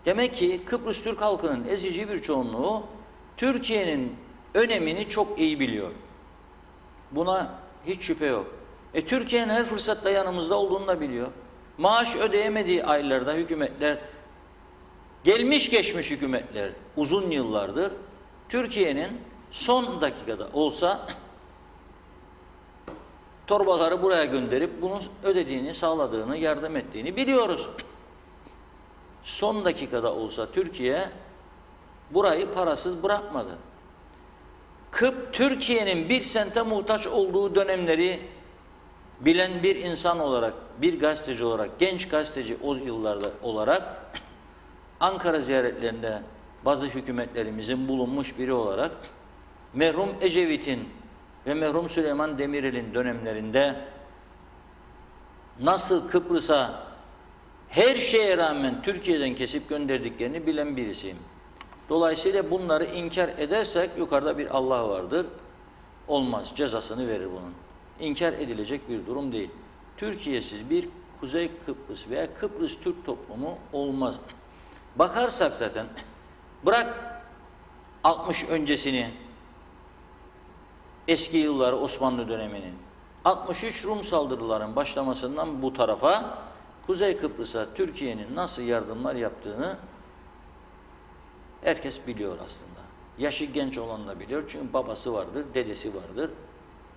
B: Demek ki Kıbrıs Türk halkının ezici bir çoğunluğu Türkiye'nin önemini çok iyi biliyor. Buna hiç şüphe yok. Türkiye'nin her fırsatta yanımızda olduğunu da biliyor. Maaş ödeyemediği aylarda hükümetler, gelmiş geçmiş hükümetler uzun yıllardır Türkiye'nin son dakikada olsa torbaları buraya gönderip bunu ödediğini, sağladığını, yardım ettiğini biliyoruz. Son dakikada olsa Türkiye burayı parasız bırakmadı. Türkiye'nin bir sente muhtaç olduğu dönemleri bilen bir insan olarak, bir gazeteci olarak, genç gazeteci o yıllarda olarak Ankara ziyaretlerinde bazı hükümetlerimizin bulunmuş biri olarak merhum Ecevit'in ve merhum Süleyman Demirel'in dönemlerinde nasıl Kıbrıs'a her şeye rağmen Türkiye'den kesip gönderdiklerini bilen birisiyim. Dolayısıyla bunları inkar edersek yukarıda bir Allah vardır. Olmaz, cezasını verir bunun. İnkar edilecek bir durum değil. Türkiye'siz bir Kuzey Kıbrıs veya Kıbrıs Türk toplumu olmaz. Bakarsak zaten, bırak 60 öncesini, eski yılları Osmanlı döneminin, 63 Rum saldırıların başlamasından bu tarafa Kuzey Kıbrıs'a Türkiye'nin nasıl yardımlar yaptığını herkes biliyor aslında. Yaşı genç olan da biliyor çünkü babası vardır, dedesi vardır.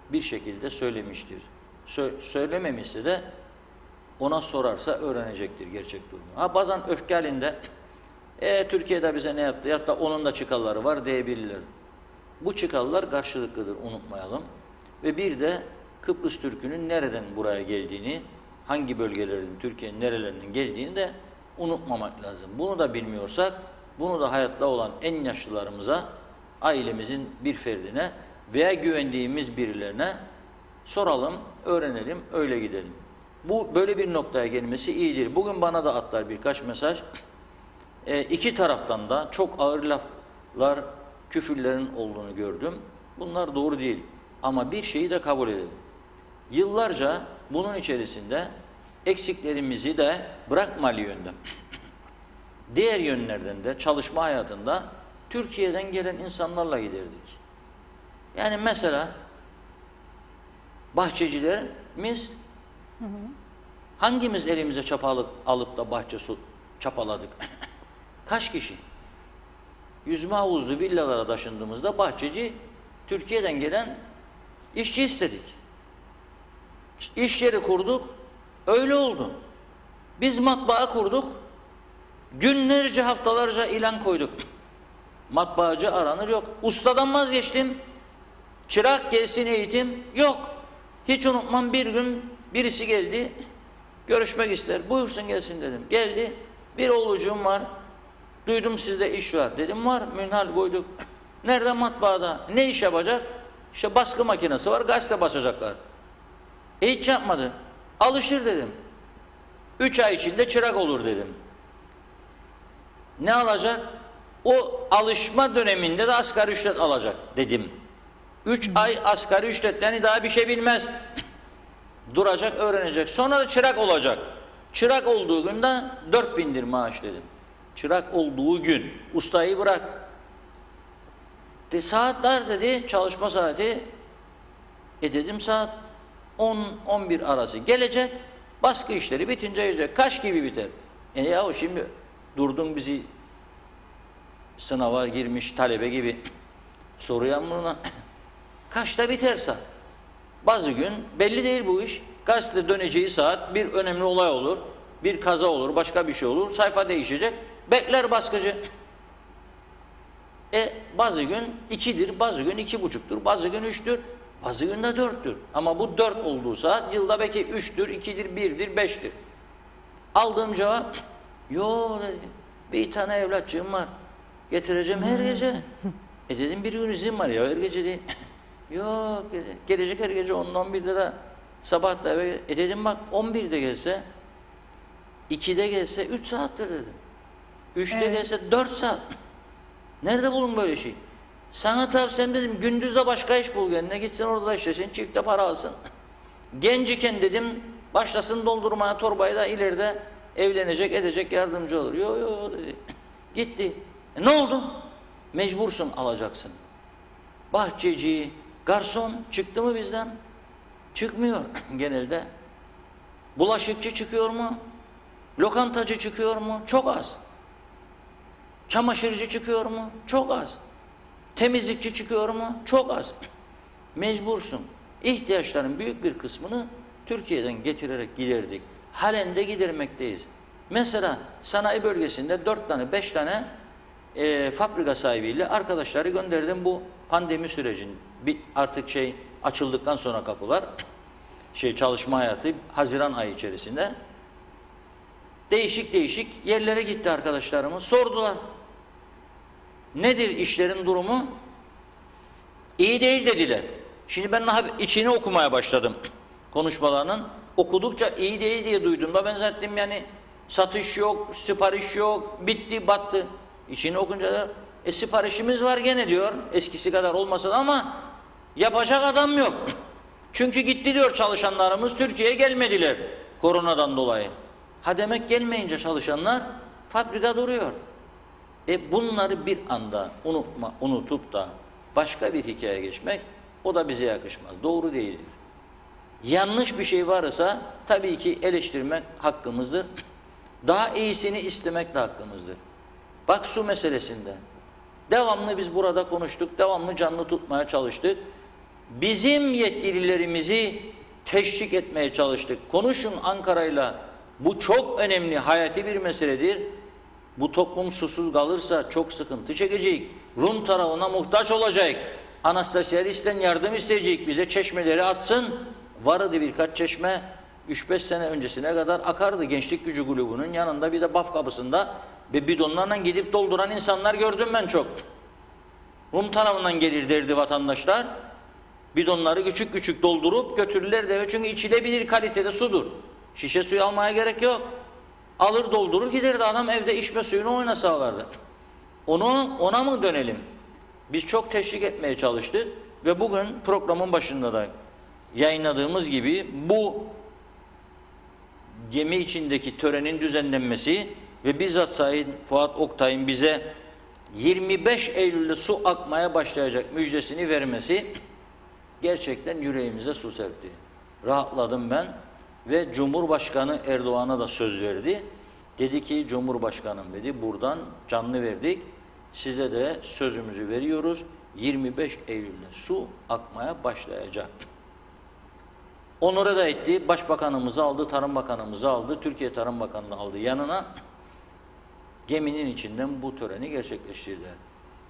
B: Bir şekilde söylemiştir. Söylememişse de ona sorarsa öğrenecektir gerçek durumu. Bazen öfke halinde Türkiye'de bize ne yaptı? Ya da onun da çıkarları var diyebilirler. Bu çıkarlar karşılıklıdır, unutmayalım. Ve bir de Kıbrıs Türk'ünün nereden buraya geldiğini, hangi bölgelerin, Türkiye'nin nerelerinin geldiğini de unutmamak lazım. Bunu da bilmiyorsak, bunu da hayatta olan en yaşlılarımıza, ailemizin bir ferdine veya güvendiğimiz birilerine soralım, öğrenelim, öyle gidelim. Bu böyle bir noktaya gelmesi iyidir. Bugün bana da atlar birkaç mesaj. İki taraftan da çok ağır laflar, küfürlerin olduğunu gördüm. Bunlar doğru değil. Ama bir şeyi de kabul edelim. Yıllarca bunun içerisinde eksiklerimizi de bırak mali yönden, diğer yönlerden de çalışma hayatında Türkiye'den gelen insanlarla giderdik. Yani mesela bahçecilerimiz, hangimiz elimize çapa alıp da bahçe çapaladık? Kaç kişi? Yüzme havuzlu villalara taşındığımızda bahçeci, Türkiye'den gelen işçi istedik. İş yeri kurduk, öyle oldu. Biz matbaa kurduk, günlerce, haftalarca ilan koyduk. Matbaacı aranır, yok. Ustadan vazgeçtim, çırak gelsin eğitim, yok. Hiç unutmam, bir gün birisi geldi, görüşmek ister, buyursun gelsin dedim. Geldi, bir oğlucuğum var, duydum sizde iş var. Dedim var, münhal koyduk. Nerede? Matbaada. Ne iş yapacak? İşte baskı makinesi var, gazete basacaklar. Hiç yapmadı. Alışır dedim. 3 ay içinde çırak olur dedim. Ne alacak? O alışma döneminde de asgari ücret alacak dedim. 3 ay asgari ücretten daha bir şey bilmez. Duracak, öğrenecek. Sonra da çırak olacak. Çırak olduğu günden 4.000'dir maaş dedim. Çırak olduğu gün. Ustayı bırak. Saatler dedi, çalışma saati. Dedim saat 10-11 arası gelecek. Baskı işleri bitince gelecek. Kaç gibi biter? Yahu şimdi durdun bizi sınava girmiş talebe gibi soruyan buna. Kaçta biterse. Bazı gün belli değil bu iş. Gazete döneceği saat, bir önemli olay olur. Bir kaza olur, başka bir şey olur. Sayfa değişecek. Bekler baskıcı. Bazı gün 2'dir, bazı gün 2,5'tur, bazı gün 3'tür, bazı gün de 4'tür. Ama bu 4 olduğu saat yılda belki 3'tür, 2'dir, 1'dir, 5'tir. Aldığım cevap, yo dedi, bir tane evlatçığım var, getireceğim her gece. Dedim bir gün izin var ya, her gece değil. Yok dedi, gelecek her gece 10'da 11'de de sabah da eve. Dedim bak 11'de gelse, 2'de gelse 3 saattir dedim. 3'te gelse 4 saat. Nerede bulun böyle şey? Sana tavsiyem dedim gündüz de başka iş bul kendine, gitsin orada da işlesin, çifte para alsın. Genç iken dedim başlasın doldurmaya torbayı da ileride evlenecek edecek yardımcı olur. Yo yo dedi. Gitti. Ne oldu? Mecbursun alacaksın. Bahçeci, garson çıktı mı bizden? Çıkmıyor genelde. Bulaşıkçı çıkıyor mu? Lokantacı çıkıyor mu? Çok az. Çamaşırcı çıkıyor mu? Çok az. Temizlikçi çıkıyor mu? Çok az. Mecbursun. İhtiyaçların büyük bir kısmını Türkiye'den getirerek giderdik. Halen de gidermekteyiz. Mesela sanayi bölgesinde 4 tane 5 tane fabrika sahibiyle arkadaşları gönderdim bu pandemi sürecinde. Artık açıldıktan sonra kapılar çalışma hayatı Haziran ayı içerisinde değişik değişik yerlere gitti arkadaşlarımız. Sordular. Nedir işlerin durumu? İyi değil dediler. Şimdi ben daha içini okumaya başladım konuşmalarının. Okudukça iyi değil diye duyduğumda ben zannettim yani satış yok, sipariş yok, bitti, battı. İçini okunca da siparişimiz var gene diyor. Eskisi kadar olmasa da ama yapacak adam yok. Çünkü gitti diyor çalışanlarımız Türkiye'ye gelmediler koronadan dolayı. Ha demek gelmeyince çalışanlar fabrika duruyor. Bunları bir anda unutup da başka bir hikaye geçmek o da bize yakışmaz. Doğru değildir. Yanlış bir şey varsa tabii ki eleştirmek hakkımızdır. Daha iyisini istemek de hakkımızdır. Bak su meselesinde. Devamlı biz burada konuştuk. Devamlı canlı tutmaya çalıştık. Bizim yetkililerimizi teşvik etmeye çalıştık. Konuşun Ankara'yla. Bu çok önemli, hayati bir meseledir. Bu toplum susuz kalırsa çok sıkıntı çekecek. Rum tarafına muhtaç olacak. Anastasiadis'ten yardım isteyecek. Bize çeşmeleri atsın. Vardı birkaç çeşme 3-5 sene öncesine kadar akardı. Gençlik Gücü grubunun yanında bir de Baf kapısında ve bidonlarla gidip dolduran insanlar gördüm ben çok. Rum tarafından gelir derdi vatandaşlar. Bidonları küçük küçük doldurup götürürler eve çünkü içilebilir kalitede sudur. Şişe suyu almaya gerek yok. Alır doldurur giderdi adam evde içme suyunu oyna sağlardı. Ona mı dönelim? Biz çok teşvik etmeye çalıştık ve bugün programın başında da yayınladığımız gibi bu gemi içindeki törenin düzenlenmesi ve bizzat Sayın Fuat Oktay'ın bize 25 Eylül'de su akmaya başlayacak müjdesini vermesi gerçekten yüreğimize su serpti. Rahatladım ben ve Cumhurbaşkanı Erdoğan'a da söz verdi. Dedi ki Cumhurbaşkanım dedi buradan canlı verdik. Size de sözümüzü veriyoruz. 25 Eylül'de su akmaya başlayacak. Onore da etti. Başbakanımızı aldı, Tarım Bakanımızı aldı, Türkiye Tarım Bakanı'nı aldı yanına. Geminin içinden bu töreni gerçekleştirdiler.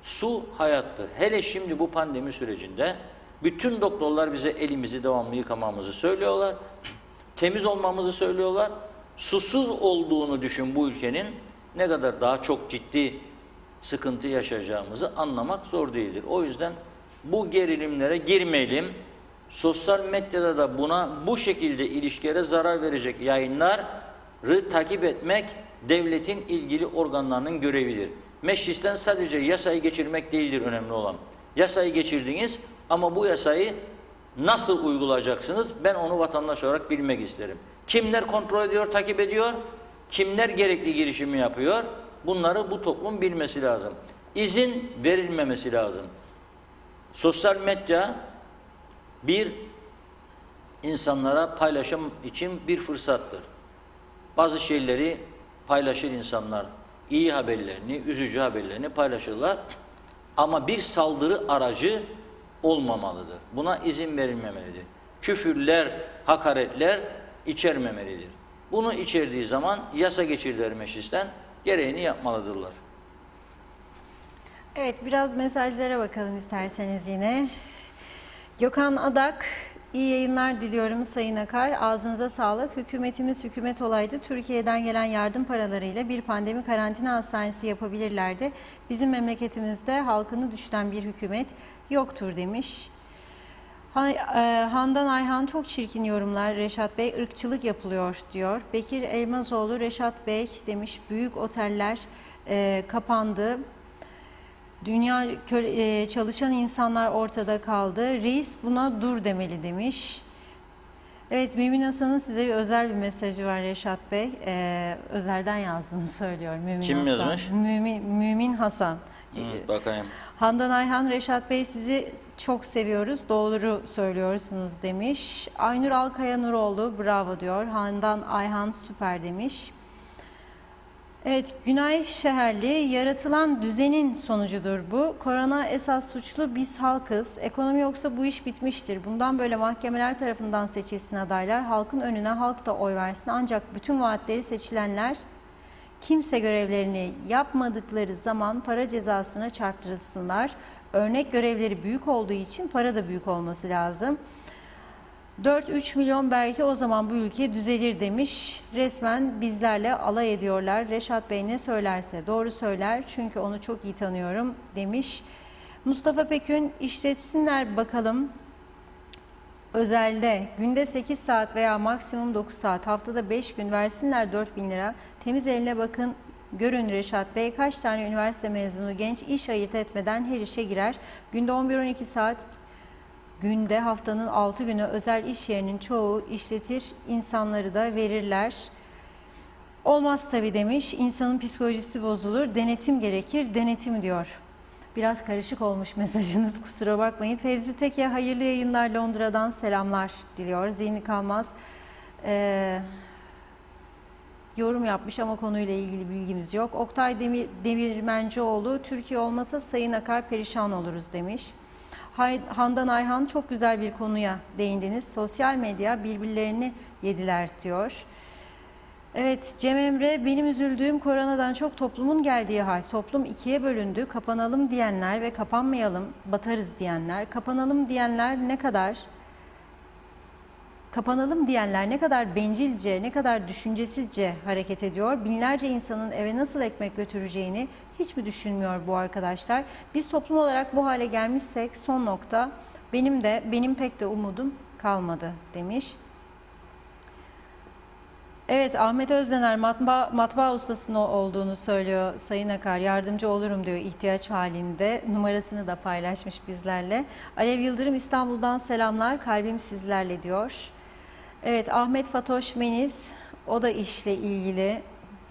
B: Su hayattır. Hele şimdi bu pandemi sürecinde bütün doktorlar bize elimizi devamlı yıkamamızı söylüyorlar. Temiz olmamızı söylüyorlar. Susuz olduğunu düşün bu ülkenin ne kadar daha çok ciddi sıkıntı yaşayacağımızı anlamak zor değildir. O yüzden bu gerilimlere girmeyelim. Sosyal medyada da bu şekilde ilişkilere zarar verecek yayınları takip etmek devletin ilgili organlarının görevidir. Meclisten sadece yasayı geçirmek değildir önemli olan. Yasayı geçirdiniz ama bu yasayı nasıl uygulayacaksınız? Ben onu vatandaş olarak bilmek isterim. Kimler kontrol ediyor, takip ediyor? Kimler gerekli girişimi yapıyor? Bunları bu toplum bilmesi lazım. İzin verilmemesi lazım. Sosyal medya insanlara paylaşım için bir fırsattır. Bazı şeyleri paylaşır insanlar. İyi haberlerini, üzücü haberlerini paylaşırlar. Ama bir saldırı aracı olmamalıdır. Buna izin verilmemelidir. Küfürler, hakaretler içermemelidir. Bunu içerdiği zaman yasa geçirdiler meclisten, gereğini yapmalıdırlar.
A: Evet, biraz mesajlara bakalım isterseniz yine. Gökhan Adak, iyi yayınlar diliyorum Sayın Akar. Ağzınıza sağlık. Hükümetimiz hükümet olaydı. Türkiye'den gelen yardım paralarıyla bir pandemi karantina hastanesi yapabilirlerdi. Bizim memleketimizde halkını düşünen bir hükümet yoktur demiş. Handan Ayhan çok çirkin yorumlar. Reşat Bey ırkçılık yapılıyor diyor. Bekir Elmazoğlu Reşat Bey demiş büyük oteller kapandı. Dünya çalışan insanlar ortada kaldı. Reis buna dur demeli demiş. Evet, Mümin Hasan'ın size bir özel bir mesajı var Reşat Bey. Özelden yazdığını söylüyor Mümin
B: Kim
A: Hasan.
B: yazmış?
A: Mümin Hasan.
B: Bakayım.
A: Handan Ayhan, Reşat Bey sizi çok seviyoruz, doğru söylüyorsunuz demiş. Aynur Alkaya Nuroğlu bravo diyor. Handan Ayhan süper demiş. Evet, Günay Şeherli, yaratılan düzenin sonucudur bu. Korona esas suçlu biz halkız. Ekonomi yoksa bu iş bitmiştir. Bundan böyle mahkemeler tarafından seçilsin adaylar. Halkın önüne halk da oy versin. Ancak bütün vaatleri seçilenler kimse görevlerini yapmadıkları zaman para cezasına çarptırılsınlar. Örnek görevleri büyük olduğu için para da büyük olması lazım. 4-3 milyon belki o zaman bu ülke düzelir demiş. Resmen bizlerle alay ediyorlar. Reşat Bey ne söylerse doğru söyler çünkü onu çok iyi tanıyorum demiş. Mustafa Pekün işletsinler bakalım. Özelde günde 8 saat veya maksimum 9 saat haftada 5 gün versinler 4.000 lira. Temiz eline bakın görün Reşat Bey kaç tane üniversite mezunu genç iş ayırt etmeden her işe girer. Günde 11-12 saat günde haftanın 6 günü özel iş yerinin çoğu işletir insanları da verirler. Olmaz tabii demiş insanın psikolojisi bozulur denetim gerekir denetim diyor. Biraz karışık olmuş mesajınız kusura bakmayın. Fevzi Teke hayırlı yayınlar Londra'dan selamlar diliyor. Zihni Kalmaz yorum yapmış ama konuyla ilgili bilgimiz yok. Oktay Demirmencioğlu Türkiye olmasa Sayın Akar perişan oluruz demiş. Handan Ayhan çok güzel bir konuya değindiniz. Sosyal medya birbirlerini yediler diyor. Evet Cem Emre benim üzüldüğüm koronadan çok toplumun geldiği hal. Toplum ikiye bölündü. Kapanalım diyenler ve kapanmayalım batarız diyenler. Kapanalım diyenler ne kadar bencilce, ne kadar düşüncesizce hareket ediyor. Binlerce insanın eve nasıl ekmek götüreceğini hiç mi düşünmüyor bu arkadaşlar? Biz toplum olarak bu hale gelmişsek son nokta benim pek de umudum kalmadı demiş. Evet Ahmet Özdener matbaa ustasının olduğunu söylüyor Sayın Akar. Yardımcı olurum diyor ihtiyaç halinde. Numarasını da paylaşmış bizlerle. Alev Yıldırım İstanbul'dan selamlar. Kalbim sizlerle diyor. Evet Ahmet Fatoş Meniz o da işle ilgili.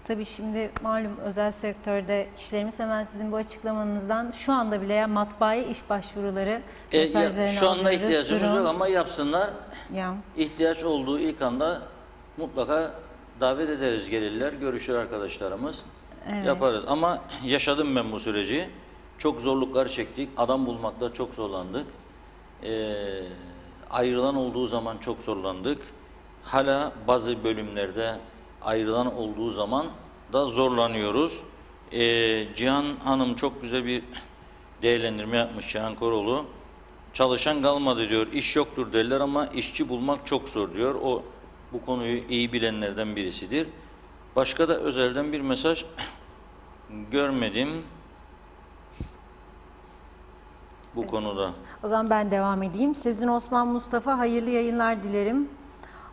A: Tabii şimdi malum özel sektörde kişilerimiz hemen sizin bu açıklamanızdan şu anda bile matbaaya iş başvuruları mesajlarını
B: şu anda
A: alıyoruz.
B: ihtiyacımız yok ama yapsınlar.
A: Ya.
B: İhtiyaç olduğu ilk anda mutlaka davet ederiz gelirler, görüşür arkadaşlarımız.
A: Evet.
B: Yaparız ama yaşadım ben bu süreci. Çok zorluklar çektik. Adam bulmakta çok zorlandık. Ayrılan olduğu zaman çok zorlandık. Hala bazı bölümlerde ayrılan olduğu zaman da zorlanıyoruz. Cihan Hanım çok güzel bir değerlendirme yapmış Cihan Koroğlu. Çalışan kalmadı diyor. İş yoktur derler ama işçi bulmak çok zor diyor. O bu konuyu iyi bilenlerden birisidir. Başka da özelden bir mesaj görmedim bu konuda.
A: O zaman ben devam edeyim. Sezin Osman Mustafa hayırlı yayınlar dilerim.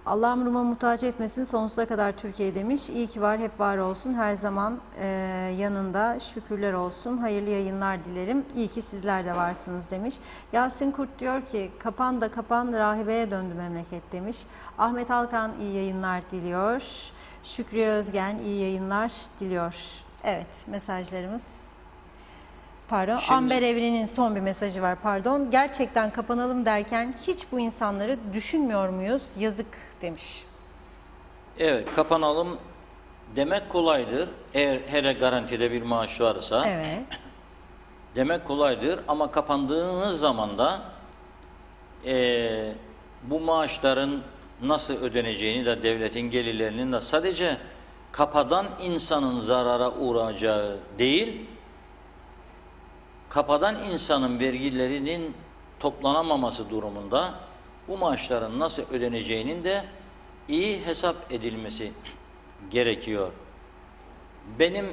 A: Allah ömrüme muhtaç etmesin sonsuza kadar Türkiye demiş. İyi ki var hep var olsun her zaman yanında şükürler olsun. Hayırlı yayınlar dilerim. İyi ki sizler de varsınız demiş. Yasin Kurt diyor ki kapan da kapan rahibeye döndü memleket demiş. Ahmet Alkan iyi yayınlar diliyor. Şükrü Özgen iyi yayınlar diliyor. Evet mesajlarımız. Pardon, Amber Evren'in son bir mesajı var pardon. Gerçekten kapanalım derken hiç bu insanları düşünmüyor muyuz? Yazık demiş.
B: Evet, kapanalım demek kolaydır. Eğer hele garantide bir maaş varsa
A: Evet.
B: demek kolaydır. Ama kapandığınız zaman da bu maaşların nasıl ödeneceğini de devletin gelirlerinin de sadece kapadan insanın zarara uğrayacağı değil, kapadan insanın vergilerinin toplanamaması durumunda bu maaşların nasıl ödeneceğinin de iyi hesap edilmesi gerekiyor. Benim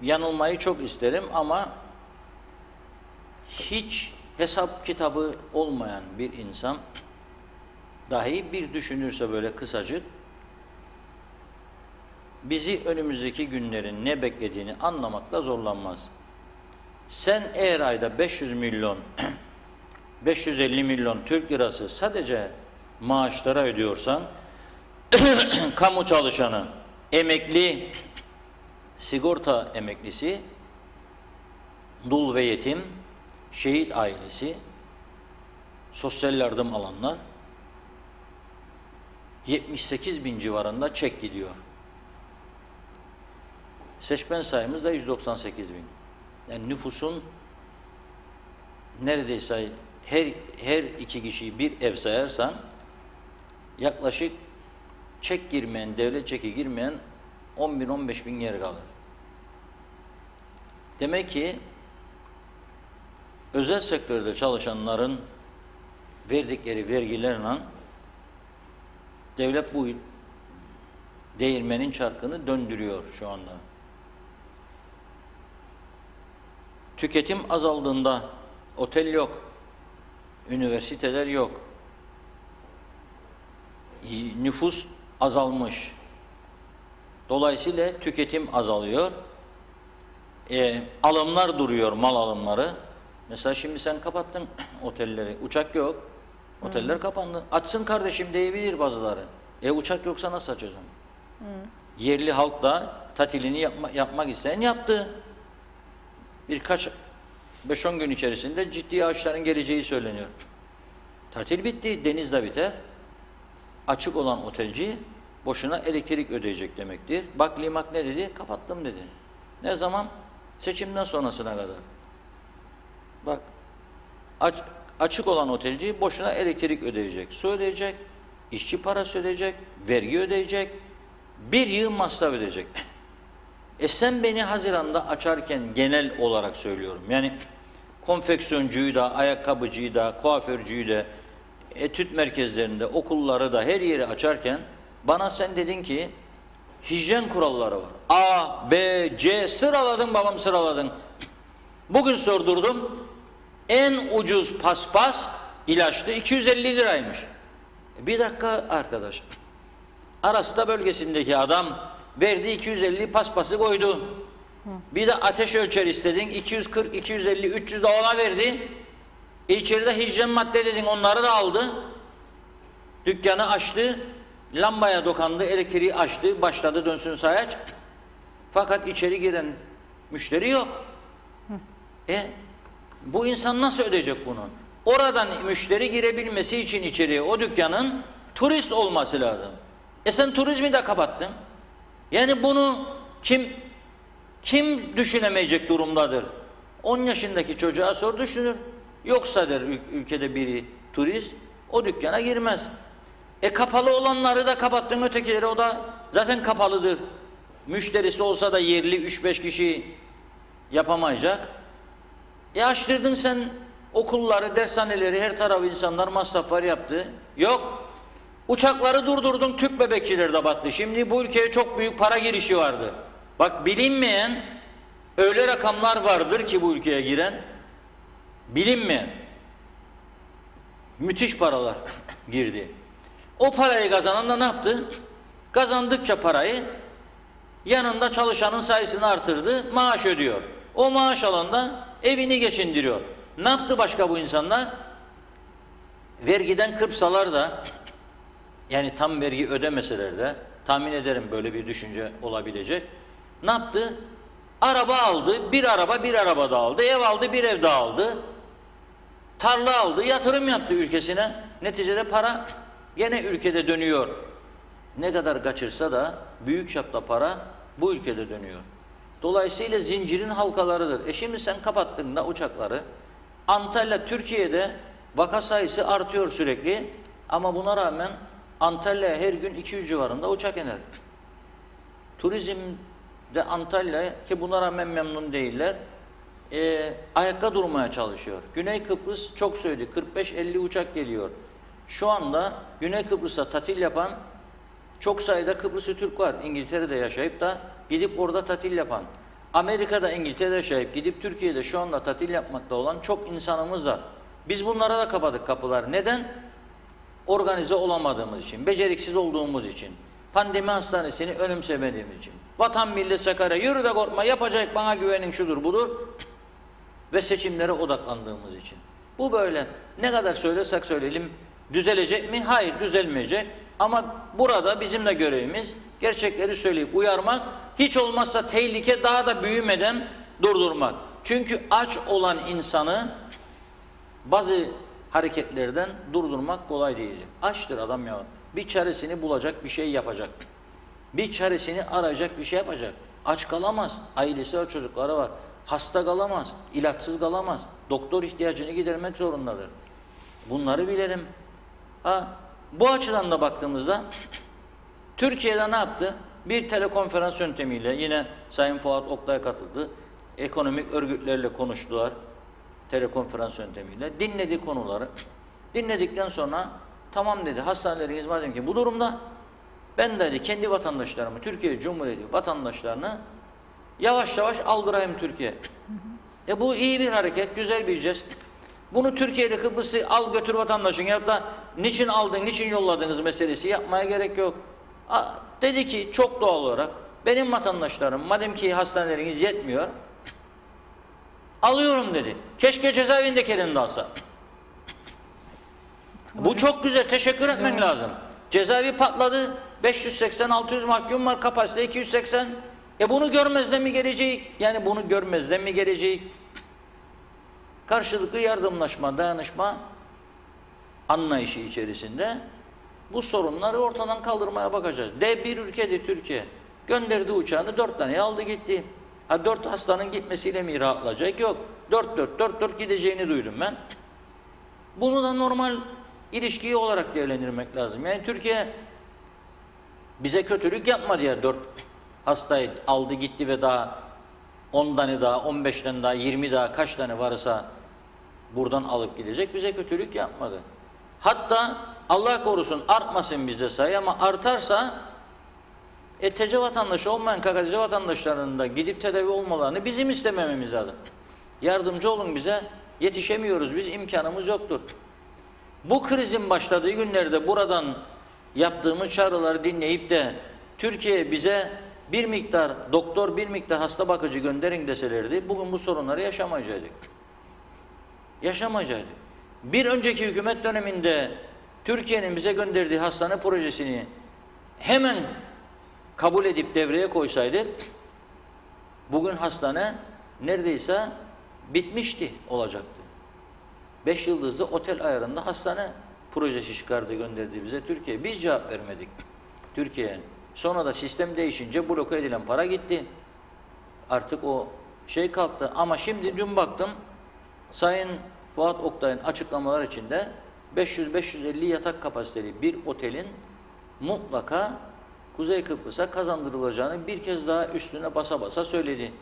B: yanılmayı çok isterim ama hiç hesap kitabı olmayan bir insan dahi bir düşünürse böyle kısacık bizi önümüzdeki günlerin ne beklediğini anlamakta zorlanmaz. Sen eğer ayda 500 milyon 550 milyon Türk lirası sadece maaşlara ödüyorsan kamu çalışanı, emekli, sigorta emeklisi, dul ve yetim, şehit ailesi, sosyal yardım alanlar 78 bin civarında çek gidiyor. Seçmen sayımız da 198 bin. Yani nüfusun neredeyse her iki kişiyi bir ev sayarsan yaklaşık çek girmeyen, devlet çeki girmeyen 10 bin 15 bin yer kalır. Demek ki özel sektörde çalışanların verdikleri vergilerle devlet bu değirmenin çarkını döndürüyor şu anda. Tüketim azaldığında otel yok, üniversiteler yok, nüfus azalmış. Dolayısıyla tüketim azalıyor, alımlar duruyor, mal alımları. Mesela şimdi sen kapattın otelleri, uçak yok, oteller kapandı. Açsın kardeşim diyebilir bazıları. Uçak yoksa nasıl açacağım? Yerli halk da tatilini yapmak isteyen yaptı. Birkaç 5-10 gün içerisinde ciddi ağaçların geleceği söyleniyor. Tatil bitti, deniz de biter. Açık olan otelci boşuna elektrik ödeyecek demektir. Bak Limak ne dedi? Kapattım dedi. Ne zaman? Seçimden sonrasına kadar. Bak açık olan otelci boşuna elektrik ödeyecek, su ödeyecek, işçi parası ödeyecek, vergi ödeyecek, bir yığın masraf ödeyecek. Sen beni Haziran'da açarken genel olarak söylüyorum. Yani konfeksiyoncuyu da, ayakkabıcıyı da, kuaförcüyü de, etüt merkezlerinde, okulları da her yeri açarken bana sen dedin ki hijyen kuralları var. A, B, C sıraladın babam sıraladın. Bugün sordurdum. En ucuz paspas ilaçlı 250 liraymış. Bir dakika arkadaş. Arasta bölgesindeki adam verdi 250 paspası koydu. Bir de ateş ölçer istedin 240, 250, 300 de ona verdi. İçeride hijyen madde dedin onları da aldı. Dükkanı açtı. Lambaya dokandı, elektriği açtı. Başladı dönsün sayaç. Fakat içeri giren müşteri yok. Bu insan nasıl ödeyecek bunu? Oradan müşteri girebilmesi için içeriye o dükkanın turist olması lazım. Sen turizmi de kapattın. Yani bunu kim düşünemeyecek durumdadır? 10 yaşındaki çocuğa sor düşünür. Yoksa der ülkede biri turist o dükkana girmez. Kapalı olanları da kapattın, ötekileri o da zaten kapalıdır. Müşterisi olsa da yerli 3-5 kişi yapamayacak. Açtırdın sen okulları, dershaneleri, her tarafı insanlar masraflar yaptı. Yok. Uçakları durdurdun, tüp bebekçileri de battı. Şimdi bu ülkeye çok büyük para girişi vardı. Bak bilinmeyen öyle rakamlar vardır ki bu ülkeye giren, bilinmeyen müthiş paralar girdi. O parayı kazanan da ne yaptı? Kazandıkça parayı yanında çalışanın sayısını artırdı, maaş ödüyor. O maaş alan da evini geçindiriyor. Ne yaptı başka bu insanlar? Vergiden kırpsalar da, yani tam vergi ödemeseler de, tahmin ederim böyle bir düşünce olabilecek. Ne yaptı? Araba aldı, bir araba da aldı, ev aldı, bir ev daha aldı. Tarla aldı, yatırım yaptı ülkesine. Neticede para gene ülkede dönüyor. Ne kadar kaçırsa da büyük çapta para bu ülkede dönüyor. Dolayısıyla zincirin halkalarıdır. Şimdi sen kapattığında uçakları, Antalya, Türkiye'de vaka sayısı artıyor sürekli ama buna rağmen Antalya'ya her gün 200 civarında uçak iner. Turizmde Antalya ki buna rağmen memnun değiller. Ayakta durmaya çalışıyor. Güney Kıbrıs çok söyledi. 45-50 uçak geliyor. Şu anda Güney Kıbrıs'a tatil yapan çok sayıda Kıbrıslı Türk var. İngiltere'de yaşayıp da gidip orada tatil yapan. Amerika'da, İngiltere'de yaşayıp gidip Türkiye'de şu anda tatil yapmakta olan çok insanımız var. Biz bunlara da kapadık kapılar. Neden? Organize olamadığımız için, beceriksiz olduğumuz için, pandemi hastanesini önemsemediğimiz için. Vatan millet Sakarya, yürü de korkma, yapacak bana güvenin şudur budur. ve seçimlere odaklandığımız için. Bu böyle. Ne kadar söylesek söyleyelim düzelecek mi? Hayır, düzelmeyecek. Ama burada bizim de görevimiz gerçekleri söyleyip uyarmak, hiç olmazsa tehlike daha da büyümeden durdurmak. Çünkü aç olan insanı bazı hareketlerden durdurmak kolay değil. Açtır adam ya. Bir çaresini bulacak, bir şey yapacak. Bir çaresini arayacak, bir şey yapacak. Aç kalamaz. Ailesi var, çocukları var. Hasta kalamaz. İlaçsız kalamaz. Doktor ihtiyacını gidermek zorundadır. Bunları bilelim. Bu açıdan da baktığımızda Türkiye'de ne yaptı? Bir telekonferans yöntemiyle yine Sayın Fuat Oktay katıldı. Ekonomik örgütlerle konuştular. Telekonferans yöntemiyle. Dinledi konuları. Dinledikten sonra tamam dedi. Hastaneleriniz madem ki bu durumda, ben dedi kendi vatandaşlarımı, Türkiye Cumhuriyeti vatandaşlarını yavaş yavaş aldırayım Türkiye. Bu iyi bir hareket, güzel bir jest. Bunu Türkiye'de Kıbrıs'ı al götür vatandaşın ya da niçin aldın, niçin yolladınız meselesi yapmaya gerek yok. Dedi ki çok doğal olarak benim vatandaşlarım madem ki hastaneleriniz yetmiyor alıyorum dedi. Keşke cezaevindekilerini de alsa. Bu çok güzel, teşekkür etmen lazım. Cezaevi patladı, 580-600 mahkum var, kapasite 280. Bunu görmezden mi gelecek? Yani bunu görmezden mi gelecek? Karşılıklı yardımlaşma, dayanışma anlayışı içerisinde bu sorunları ortadan kaldırmaya bakacağız. Dev bir ülkedir Türkiye. Gönderdi uçağını 4 tane aldı gitti. 4 hastanın gitmesiyle mi rahatlayacak? Yok. 4 gideceğini duydum ben. Bunu da normal ilişkiyi olarak değerlendirmek lazım. Yani Türkiye bize kötülük yapmadı ya, 4 hastayı aldı gitti ve daha 10 tane daha, 15 tane daha, 20 daha kaç tane varsa buradan alıp gidecek, bize kötülük yapmadı. Hatta Allah korusun artmasın bizde sayı ama artarsa TC vatandaşı olmayan KKTC vatandaşlarının da gidip tedavi olmalarını bizim istemememiz lazım. Yardımcı olun bize, yetişemiyoruz biz, imkanımız yoktur. Bu krizin başladığı günlerde buradan yaptığımız çağrıları dinleyip de Türkiye bize bir miktar doktor, bir miktar hasta bakıcı gönderin deselerdi, bugün bu sorunları yaşamayacaktık. Yaşamayacaktık. Bir önceki hükümet döneminde Türkiye'nin bize gönderdiği hastane projesini hemen kabul edip devreye koysaydık, bugün hastane neredeyse bitmişti, olacaktı. 5 yıldızlı otel ayarında hastane projesi çıkardı, gönderdi bize Türkiye. Biz cevap vermedik Türkiye'ye. Sonra da sistem değişince bloke edilen para gitti. Artık o şey kalktı. Ama şimdi dün baktım, Sayın Fuat Oktay'ın açıklamalar içinde 500-550 yatak kapasiteli bir otelin mutlaka Kuzey Kıbrıs'a kazandırılacağını bir kez daha üstüne basa basa söyledi.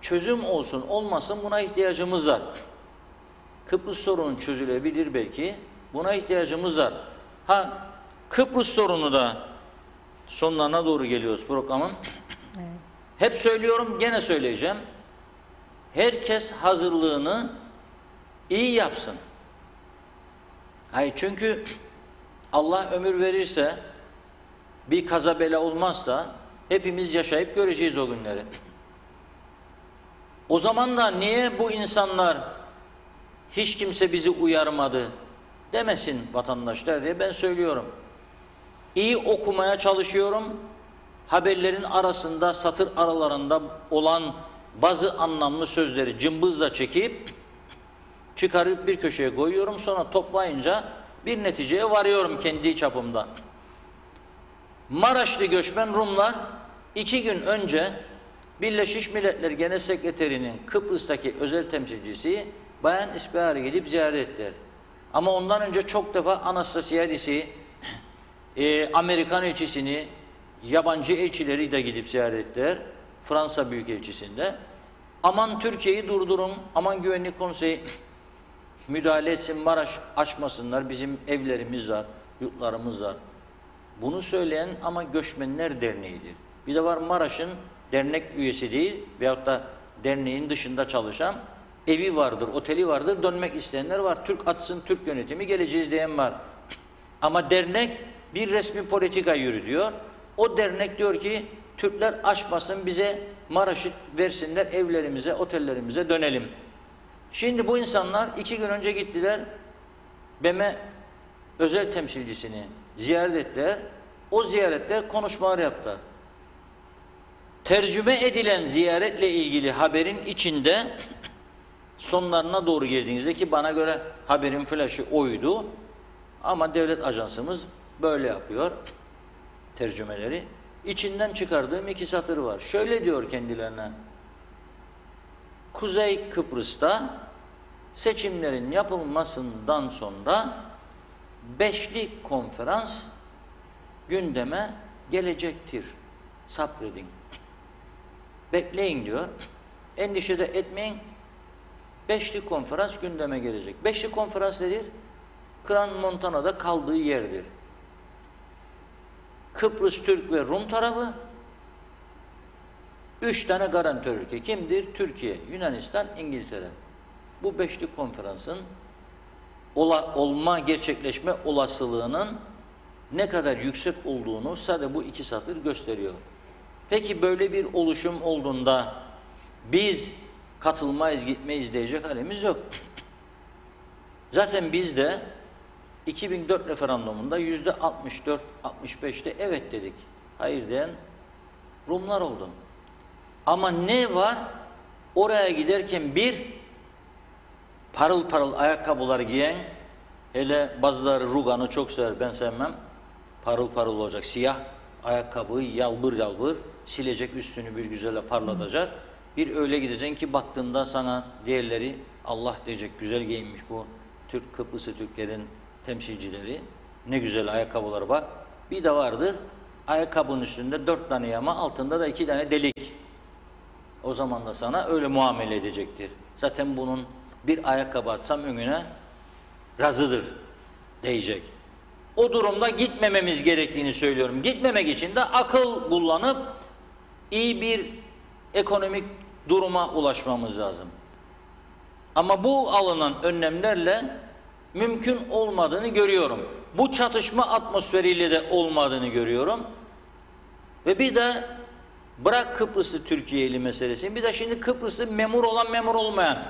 B: Çözüm olsun olmasın buna ihtiyacımız var. Kıbrıs sorunu çözülebilir belki. Buna ihtiyacımız var. Kıbrıs sorunu da sonlarına doğru geliyoruz programın. Evet. Hep söylüyorum, gene söyleyeceğim. Herkes hazırlığını iyi yapsın. Çünkü Allah ömür verirse, bir kaza bela olmazsa hepimiz yaşayıp göreceğiz o günleri. O zaman da niye bu insanlar hiç kimse bizi uyarmadı demesin vatandaşlar diye ben söylüyorum. İyi okumaya çalışıyorum. Haberlerin arasında, satır aralarında olan bazı anlamlı sözleri cımbızla çekip çıkarıp bir köşeye koyuyorum. Sonra toplayınca bir neticeye varıyorum kendi çapımda. Maraşlı göçmen Rumlar 2 gün önce Birleşmiş Milletler Genel Sekreterinin Kıbrıs'taki özel temsilcisi Bayan İsbehar'ı gidip ziyaret ettiler. Ama ondan önce çok defa Anastasiadis'i, Amerikan elçisini, yabancı elçileri de gidip ziyaret ettiler. Fransa Büyükelçisi'nde. Aman Türkiye'yi durdurun, aman Güvenlik Konseyi müdahale etsin, Maraş açmasınlar, bizim evlerimiz var, yurtlarımız var. Bunu söyleyen ama Göçmenler Derneği'dir. Bir de var Maraş'ın dernek üyesi değil veyahut da derneğin dışında çalışan evi vardır, oteli vardır, dönmek isteyenler var. Türk atsın, Türk yönetimi geleceğiz diyen var. Ama dernek bir resmi politika yürütüyor. O dernek diyor ki Türkler açmasın, bize Maraş'ı versinler, evlerimize, otellerimize dönelim. Şimdi bu insanlar 2 gün önce gittiler, BM özel temsilcisini ziyaret ettiler. O ziyarette konuşmalar yaptılar. Tercüme edilen ziyaretle ilgili haberin içinde sonlarına doğru geldiğinizde, ki bana göre haberin flaşı oydu ama devlet ajansımız böyle yapıyor tercümeleri. İçinden çıkardığım 2 satır var. Şöyle diyor kendilerine: Kuzey Kıbrıs'ta seçimlerin yapılmasından sonra beşli konferans gündeme gelecektir. Sabredin. Bekleyin diyor. Endişe de etmeyin. Beşli konferans gündeme gelecek. Beşli konferans nedir? Crans-Montana'da kaldığı yerdir. Kıbrıs Türk ve Rum tarafı, 3 tane garantör ülke. Kimdir? Türkiye, Yunanistan, İngiltere. Bu beşli konferansın gerçekleşme olasılığının ne kadar yüksek olduğunu sadece bu 2 satır gösteriyor. Peki böyle bir oluşum olduğunda biz katılmayız, gitmeyiz diyecek halimiz yok. Zaten biz de 2004 referandumunda %64-65'te evet dedik. Hayır diyen Rumlar oldu. Ama ne var? Oraya giderken parıl parıl ayakkabılar giyen, hele bazıları ruganı çok sever, ben sevmem. Parıl parıl olacak, siyah ayakkabıyı yalbır yalbır silecek, üstünü bir güzelle parlatacak. Bir öyle gideceksin ki baktığında sana diğerleri Allah diyecek, güzel giyinmiş bu Türk, Kıbrıs'ı Türklerin temsilcileri. Ne güzel ayakkabıları bak. Bir de vardır, ayakkabının üstünde 4 tane yama, altında da 2 tane delik. O zaman da sana öyle muamele edecektir. Zaten bunun bir ayakkabı atsam önüne razıdır diyecek. O durumda gitmememiz gerektiğini söylüyorum. Gitmemek için de akıl kullanıp iyi bir ekonomik duruma ulaşmamız lazım. Ama bu alınan önlemlerle mümkün olmadığını görüyorum. Bu çatışma atmosferiyle de olmadığını görüyorum. Ve bir de bırak Kıbrıs'ı Türkiye'li meselesini, bir de şimdi Kıbrıs'ı memur olan memur olmayan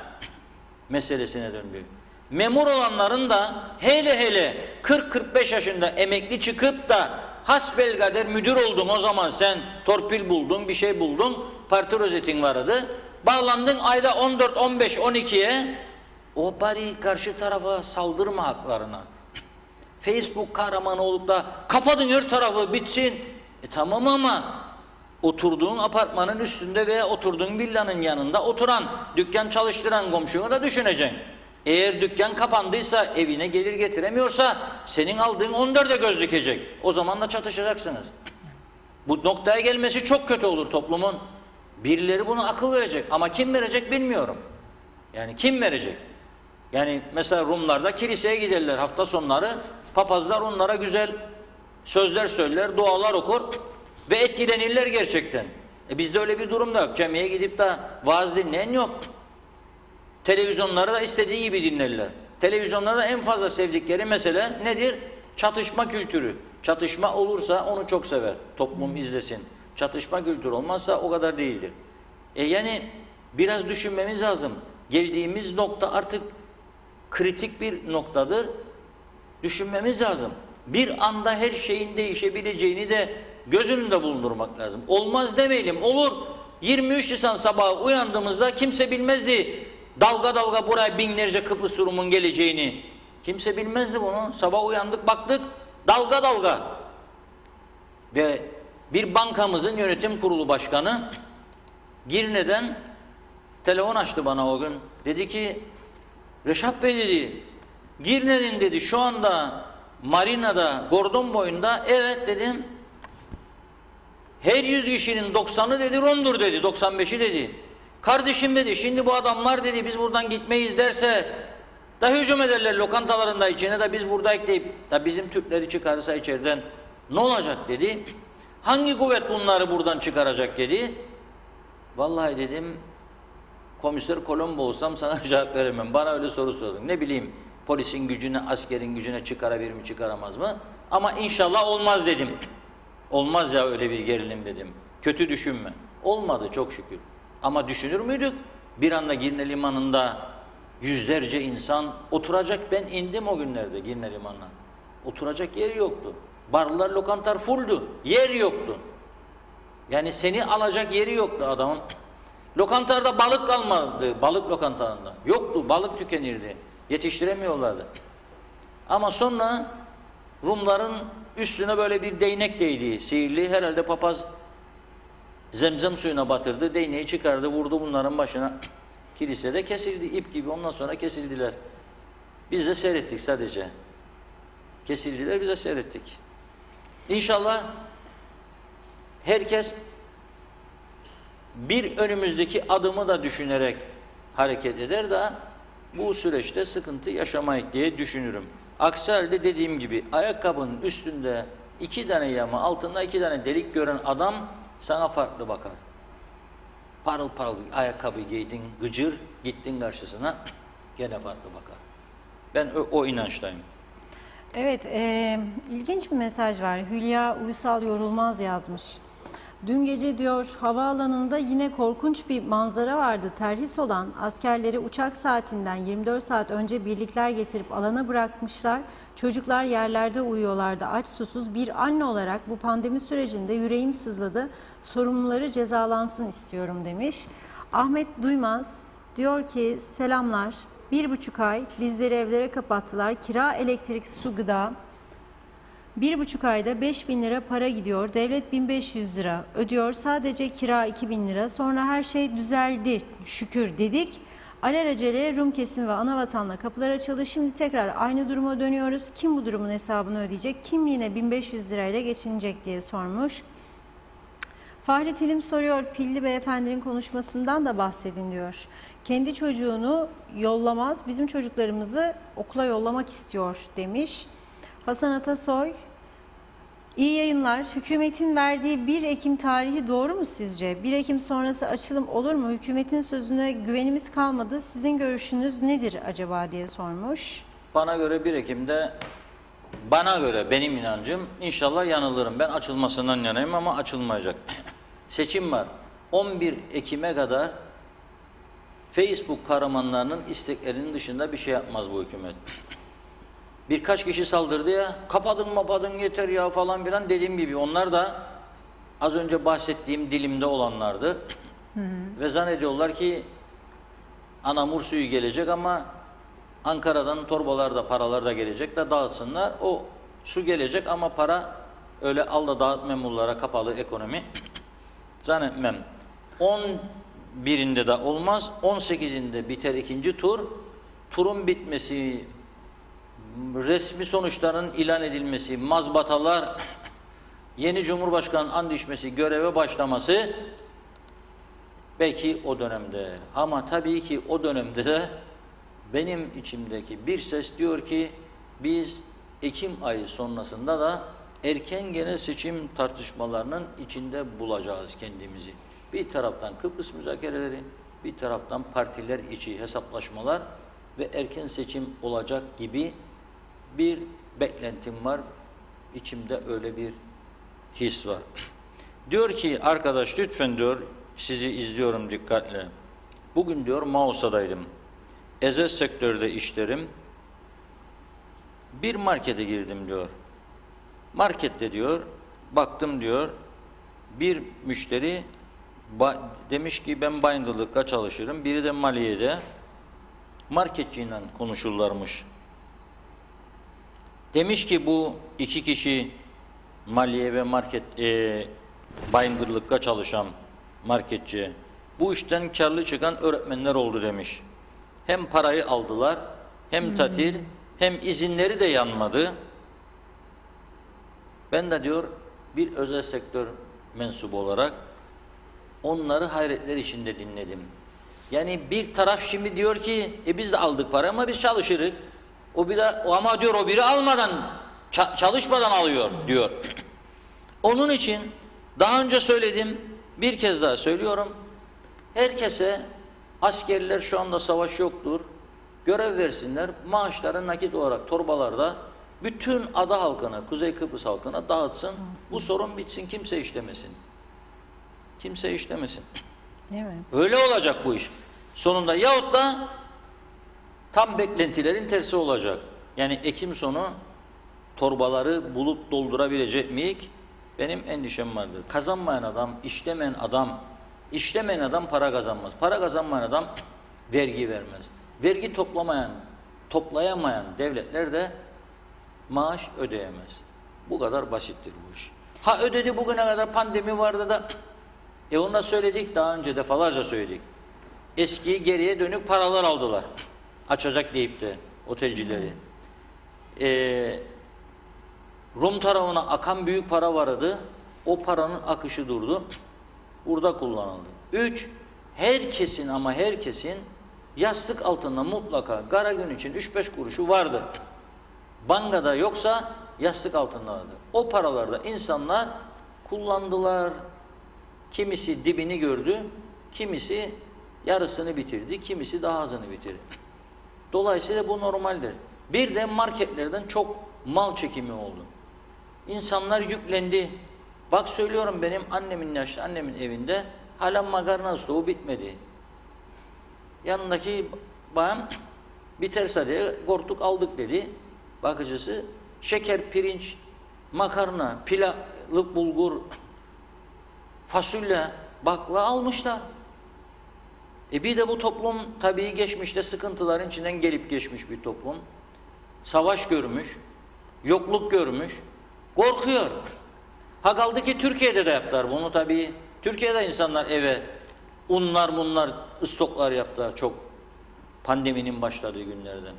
B: meselesine döndü. Memur olanların da hele 40-45 yaşında emekli çıkıp da hasbelkader müdür oldun, o zaman sen torpil buldun, bir şey buldun, parti rozetin vardı, bağlandın ayda 14, 15, 12'ye, o bari karşı tarafa saldırma haklarına. Facebook kahramanı olup da kapatın her tarafı bitsin. Tamam ama oturduğun apartmanın üstünde veya oturduğun villanın yanında oturan, dükkan çalıştıran komşunu da düşüneceksin. Eğer dükkan kapandıysa, evine gelir getiremiyorsa senin aldığın 14'e göz dikecek. O zaman da çatışacaksınız. Bu noktaya gelmesi çok kötü olur toplumun. Birileri buna akıl verecek ama kim verecek bilmiyorum. Yani kim verecek? Yani mesela Rumlarda kiliseye giderler hafta sonları, papazlar onlara güzel sözler söyler, dualar okur ve etkilenirler gerçekten. Bizde öyle bir durum da yok. Camiye gidip de vaaz dinleyen yok. Televizyonları da istediği gibi dinlerler. Televizyonlarda en fazla sevdikleri mesele nedir? Çatışma kültürü. Çatışma olursa onu çok sever. Toplum izlesin. Çatışma kültürü olmazsa o kadar değildir. Yani biraz düşünmemiz lazım. Geldiğimiz nokta artık kritik bir noktadır. Düşünmemiz lazım. Bir anda her şeyin değişebileceğini de göz önünde bulundurmak lazım. Olmaz demeyelim, olur. 23 Nisan sabahı uyandığımızda kimse bilmezdi dalga dalga buraya binlerce Kıbrıs Rum'un geleceğini. Kimse bilmezdi bunu. Sabah uyandık, baktık dalga dalga. Ve bir bankamızın yönetim kurulu başkanı Girne'den telefon açtı bana o gün. Dedi ki, Reşat Bey dedi, Girne'nin dedi şu anda marinada, Gordon boyunda, evet dedim. Her 100 kişinin 90'ı dedi Rum'dur dedi, 95'i dedi. Kardeşim dedi, şimdi bu adamlar dedi biz buradan gitmeyiz derse da hücum ederler lokantalarında içine de biz burada ekleyip da bizim Türkleri çıkarırsa içeriden ne olacak dedi. Hangi kuvvet bunları buradan çıkaracak dedi. Vallahi dedim, Komiser Colombo olsam sana cevap veremem. Bana öyle soru sordun. Ne bileyim polisin gücüne, askerin gücüne çıkarabilir mi, çıkaramaz mı? Ama inşallah olmaz dedim. Olmaz ya öyle bir gerilim dedim. Kötü düşünme. Olmadı çok şükür. Ama düşünür müydük? Bir anda Girne Limanı'nda Yüzlerce insan oturacak, ben indim o günlerde Girne Limanı'na. Oturacak yer yoktu. Barlar, lokantalar fulldü. Yer yoktu. Yani seni alacak yeri yoktu adamın. Lokantalarda balık kalmadı. Balık lokantalarında. Yoktu. Balık tükenirdi. Yetiştiremiyorlardı. Ama sonra Rumların üstüne böyle bir değnek değdi. Sihirli. Herhalde papaz zemzem suyuna batırdı. Değneği çıkardı. Vurdu bunların başına. Kilisede kesildi. İp gibi. Ondan sonra kesildiler. Biz de seyrettik sadece. Kesildiler. Biz de seyrettik. İnşallah herkes bir önümüzdeki adımı da düşünerek hareket eder de bu süreçte sıkıntı yaşamayız diye düşünürüm. Aksi halde dediğim gibi ayakkabının üstünde 2 tane yama, altında 2 tane delik gören adam sana farklı bakar. Parıl parıl ayakkabı giydin, gıcır, gittin karşısına gene farklı bakar. Ben o inançtayım.
A: Evet, ilginç bir mesaj var. Hülya Uysal Yorulmaz yazmış. Dün gece diyor havaalanında yine korkunç bir manzara vardı. Terhis olan askerleri uçak saatinden 24 saat önce birlikler getirip alana bırakmışlar. Çocuklar yerlerde uyuyorlardı aç susuz. Bir anne olarak bu pandemi sürecinde yüreğim sızladı. Sorumluları cezalansın istiyorum demiş. Ahmet Duymaz diyor ki selamlar. 1,5 ay bizleri evlere kapattılar. Kira, elektrik, su, gıda. 1,5 ayda 5.000 lira para gidiyor. Devlet 1.500 lira ödüyor. Sadece kira 2.000 lira. Sonra her şey düzeldi şükür dedik. Alelacele Rum kesimi ve Anavatan'la kapılar açıldı. Şimdi tekrar aynı duruma dönüyoruz. Kim bu durumun hesabını ödeyecek? Kim yine 1.500 lirayla geçinecek diye sormuş. Fahri Tilim soruyor, Pilli Beyefendinin konuşmasından da bahsedin diyor. Kendi çocuğunu yollamaz, bizim çocuklarımızı okula yollamak istiyor demiş. Hasan Atasoy, iyi yayınlar. Hükümetin verdiği 1 Ekim tarihi doğru mu sizce? 1 Ekim sonrası açılım olur mu? Hükümetin sözüne güvenimiz kalmadı. Sizin görüşünüz nedir acaba diye sormuş.
B: Bana göre 1 Ekim'de, bana göre benim inancım, inşallah yanılırım. Ben açılmasından yanayım ama açılmayacak. Seçim var. 11 Ekim'e kadar Facebook kahramanlarının isteklerinin dışında bir şey yapmaz bu hükümet. Birkaç kişi saldırdı ya, kapadın yeter ya falan filan, dediğim gibi onlar da az önce bahsettiğim dilimde olanlardır. Ve zannediyorlar ki Anamur suyu gelecek ama Ankara'dan torbalarda paralar da gelecek de dağıtsınlar. O su gelecek ama para öyle al da dağıt memurlara, kapalı ekonomi zannetmem. 11'inde de olmaz, 18'inde biter ikinci tur. Turun bitmesi, resmi sonuçların ilan edilmesi, mazbatalar, yeni Cumhurbaşkanı'nın and içmesi, göreve başlaması belki o dönemde. Ama tabii ki o dönemde de benim içimdeki bir ses diyor ki biz Ekim ayı sonrasında da erken genel seçim tartışmalarının içinde bulacağız kendimizi. Bir taraftan Kıbrıs müzakereleri, bir taraftan partiler içi hesaplaşmalar ve erken seçim olacak gibi bir beklentim var. İçimde öyle bir his var. Diyor ki arkadaş lütfen diyor, sizi izliyorum dikkatle. Bugün diyor Mausa'daydım. Özel sektörde işlerim. Bir markete girdim diyor. Markette diyor, baktım diyor, bir müşteri demiş ki ben bayındırlıkta çalışırım. Biri de maliyede. Marketçiyle konuşurlarmış. Demiş ki bu 2 kişi maliye ve market bayındırlıkta çalışan marketçi, bu işten karlı çıkan öğretmenler oldu demiş. Hem parayı aldılar, hem tatil, hem izinleri de yanmadı. Ben de diyor bir özel sektör mensubu olarak onları hayretler içinde dinledim. Yani bir taraf şimdi diyor ki biz de aldık para ama biz çalışırız. O bir de ama diyor o biri almadan çalışmadan alıyor diyor. Onun için daha önce söyledim, bir kez daha söylüyorum. Herkese askerler şu anda savaş yoktur. Görev versinler, maaşları nakit olarak torbalarda bütün ada halkına, Kuzey Kıbrıs halkına dağıtsın. Bu sorun bitsin, kimse işlemesin. Kimse işlemesin.
A: Değil mi?
B: Öyle olacak bu iş. Sonunda yahut da tam beklentilerin tersi olacak. Yani Ekim sonu torbaları bulup doldurabilecek miyik? Benim endişem vardır. Kazanmayan adam, işlemeyen adam para kazanmaz. Para kazanmayan adam vergi vermez. Vergi toplayamayan devletler de maaş ödeyemez. Bu kadar basittir bu iş. Ha ödedi, bugüne kadar pandemi vardı da onu da söyledik, daha önce defalarca söyledik. Eski geriye dönük paralar aldılar. Açacak deyip de otelcileri. Rum tarafına akan büyük para vardı. O paranın akışı durdu. Burada kullanıldı. 3. Herkesin yastık altında mutlaka gara gün için 3-5 kuruşu vardır. Bankada yoksa yastık altında vardır. O paralarda insanlar kullandılar. Kimisi dibini gördü, kimisi yarısını bitirdi, kimisi daha azını bitirdi. Dolayısıyla bu normaldir. Bir de marketlerden çok mal çekimi oldu. İnsanlar yüklendi. Bak söylüyorum, benim yaşlı annemin evinde hala makarna stoğu bitmedi. Yanındaki bayan biterse diye korktuk, aldık dedi. Bakıcısı şeker, pirinç, makarna, pilavlık bulgur, fasulye, bakla almışlar. Bir de bu toplum tabii geçmişte sıkıntıların içinden gelip geçmiş bir toplum. Savaş görmüş, yokluk görmüş, korkuyor. Ha kaldı ki Türkiye'de de yaptılar bunu tabii. Türkiye'de insanlar eve bunlar stoklar yaptılar çok pandeminin başladığı günlerden.